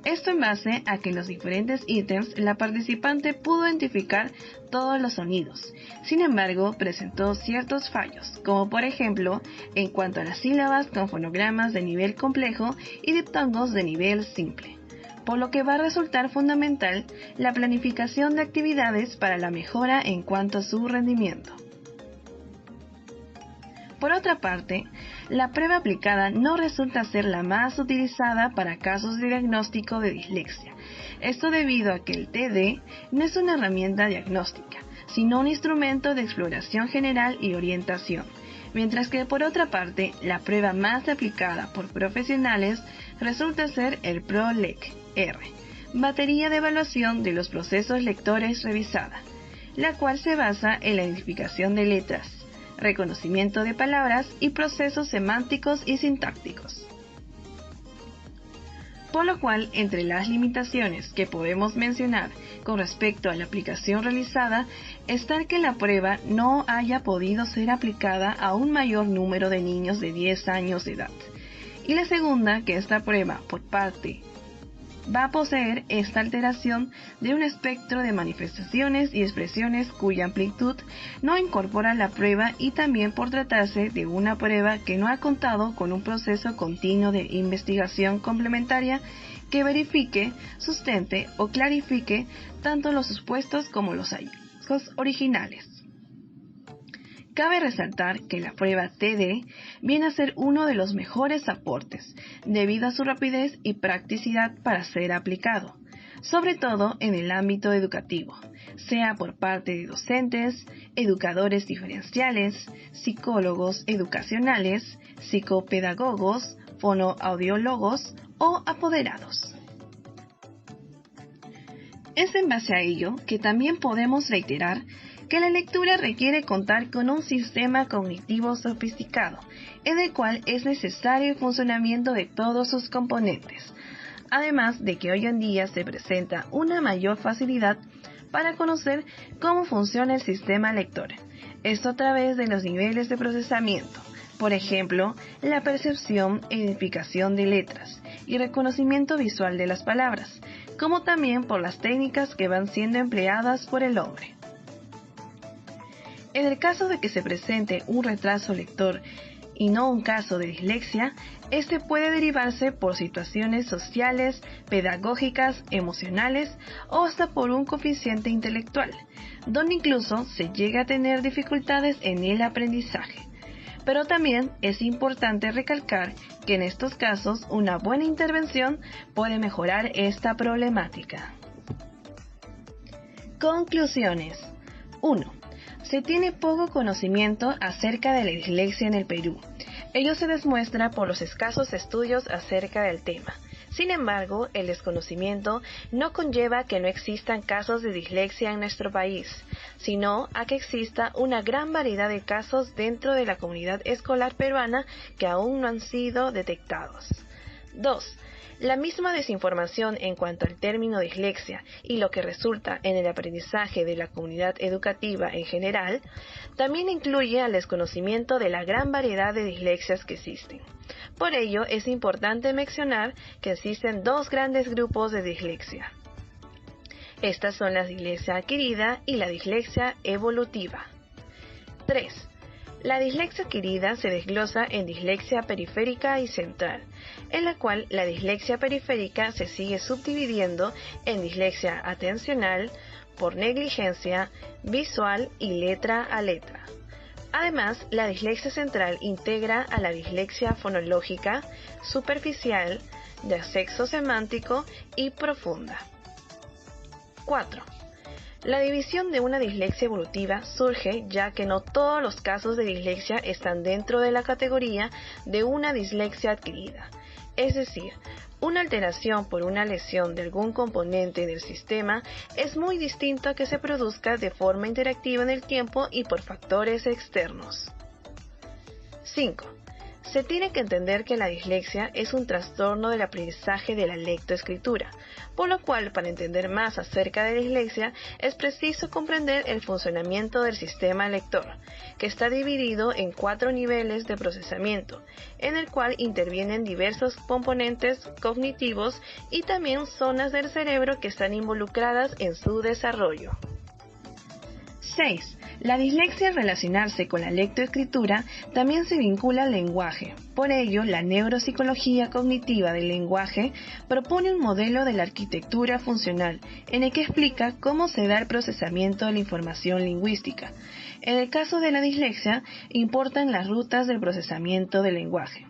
Esto en base a que en los diferentes ítems la participante pudo identificar todos los sonidos. Sin embargo, presentó ciertos fallos, como por ejemplo, en cuanto a las sílabas con fonogramas de nivel complejo y diptongos de nivel simple, por lo que va a resultar fundamental la planificación de actividades para la mejora en cuanto a su rendimiento. Por otra parte, la prueba aplicada no resulta ser la más utilizada para casos de diagnóstico de dislexia. Esto debido a que el TD no es una herramienta diagnóstica, sino un instrumento de exploración general y orientación, mientras que por otra parte, la prueba más aplicada por profesionales resulta ser el PRO-LEC-R, batería de evaluación de los procesos lectores revisada, la cual se basa en la identificación de letras, reconocimiento de palabras y procesos semánticos y sintácticos. Por lo cual, entre las limitaciones que podemos mencionar con respecto a la aplicación realizada, está que la prueba no haya podido ser aplicada a un mayor número de niños de 10 años de edad. Y la segunda, que esta prueba, por parte va a poseer esta alteración de un espectro de manifestaciones y expresiones cuya amplitud no incorpora la prueba y también por tratarse de una prueba que no ha contado con un proceso continuo de investigación complementaria que verifique, sustente o clarifique tanto los supuestos como los hallazgos originales. Cabe resaltar que la prueba TD viene a ser uno de los mejores aportes, debido a su rapidez y practicidad para ser aplicado, sobre todo en el ámbito educativo, sea por parte de docentes, educadores diferenciales, psicólogos educacionales, psicopedagogos, fonoaudiólogos o apoderados. Es en base a ello que también podemos reiterar que la lectura requiere contar con un sistema cognitivo sofisticado, en el cual es necesario el funcionamiento de todos sus componentes, además de que hoy en día se presenta una mayor facilidad para conocer cómo funciona el sistema lector, esto a través de los niveles de procesamiento, por ejemplo, la percepción e identificación de letras y reconocimiento visual de las palabras, como también por las técnicas que van siendo empleadas por el hombre. En el caso de que se presente un retraso lector y no un caso de dislexia, este puede derivarse por situaciones sociales, pedagógicas, emocionales o hasta por un coeficiente intelectual, donde incluso se llega a tener dificultades en el aprendizaje. Pero también es importante recalcar que en estos casos una buena intervención puede mejorar esta problemática. Conclusiones. 1. Se tiene poco conocimiento acerca de la dislexia en el Perú. Ello se demuestra por los escasos estudios acerca del tema. Sin embargo, el desconocimiento no conlleva que no existan casos de dislexia en nuestro país, sino a que exista una gran variedad de casos dentro de la comunidad escolar peruana que aún no han sido detectados. 2. La misma desinformación en cuanto al término dislexia y lo que resulta en el aprendizaje de la comunidad educativa en general, también incluye al desconocimiento de la gran variedad de dislexias que existen. Por ello, es importante mencionar que existen dos grandes grupos de dislexia. Estas son la dislexia adquirida y la dislexia evolutiva. 3. La dislexia adquirida se desglosa en dislexia periférica y central, en la cual la dislexia periférica se sigue subdividiendo en dislexia atencional, por negligencia, visual y letra a letra. Además, la dislexia central integra a la dislexia fonológica, superficial, de sexo semántico y profunda. 4. La división de una dislexia evolutiva surge ya que no todos los casos de dislexia están dentro de la categoría de una dislexia adquirida. Es decir, una alteración por una lesión de algún componente del sistema es muy distinto a que se produzca de forma interactiva en el tiempo y por factores externos. 5. Se tiene que entender que la dislexia es un trastorno del aprendizaje de la lectoescritura, por lo cual para entender más acerca de la dislexia es preciso comprender el funcionamiento del sistema lector, que está dividido en 4 niveles de procesamiento, en el cual intervienen diversos componentes cognitivos y también zonas del cerebro que están involucradas en su desarrollo. 6. La dislexia al relacionarse con la lectoescritura también se vincula al lenguaje. Por ello, la neuropsicología cognitiva del lenguaje propone un modelo de la arquitectura funcional en el que explica cómo se da el procesamiento de la información lingüística. En el caso de la dislexia, importan las rutas del procesamiento del lenguaje.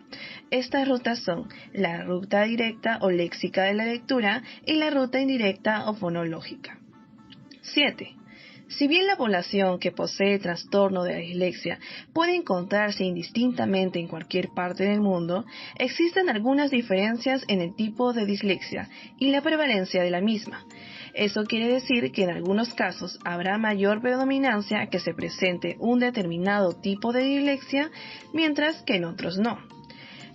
Estas rutas son la ruta directa o léxica de la lectura y la ruta indirecta o fonológica. 7. Si bien la población que posee trastorno de la dislexia puede encontrarse indistintamente en cualquier parte del mundo, existen algunas diferencias en el tipo de dislexia y la prevalencia de la misma. Eso quiere decir que en algunos casos habrá mayor predominancia que se presente un determinado tipo de dislexia, mientras que en otros no.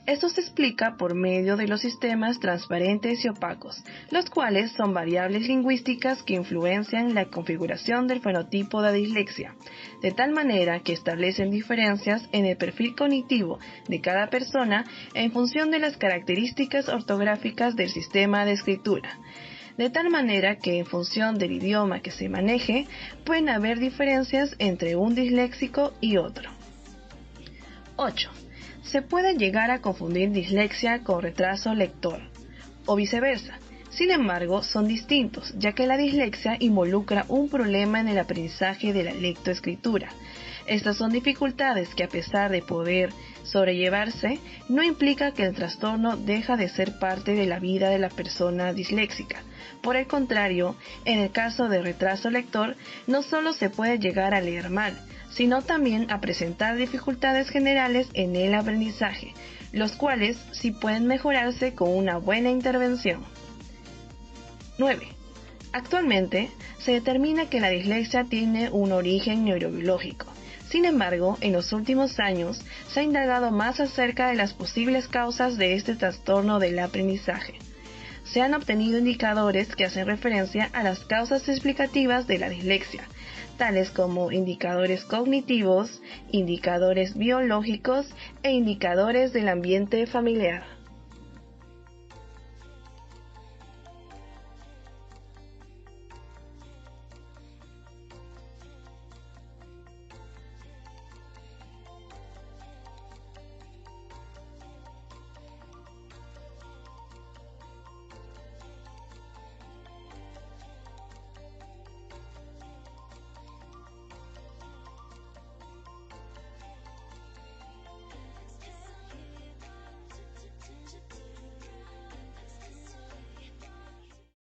Esto se explica por medio de los sistemas transparentes y opacos, los cuales son variables lingüísticas que influencian la configuración del fenotipo de dislexia, de tal manera que establecen diferencias en el perfil cognitivo de cada persona en función de las características ortográficas del sistema de escritura. De tal manera que en función del idioma que se maneje, pueden haber diferencias entre un disléxico y otro. 8. Se puede llegar a confundir dislexia con retraso lector, o viceversa. Sin embargo, son distintos, ya que la dislexia involucra un problema en el aprendizaje de la lectoescritura. Estas son dificultades que, a pesar de poder sobrellevarse, no implica que el trastorno deja de ser parte de la vida de la persona disléxica. Por el contrario, en el caso de retraso lector, no solo se puede llegar a leer mal, sino también a presentar dificultades generales en el aprendizaje, los cuales sí pueden mejorarse con una buena intervención. 9. Actualmente, se determina que la dislexia tiene un origen neurobiológico. Sin embargo, en los últimos años se ha indagado más acerca de las posibles causas de este trastorno del aprendizaje. Se han obtenido indicadores que hacen referencia a las causas explicativas de la dislexia, tales como indicadores cognitivos, indicadores biológicos e indicadores del ambiente familiar.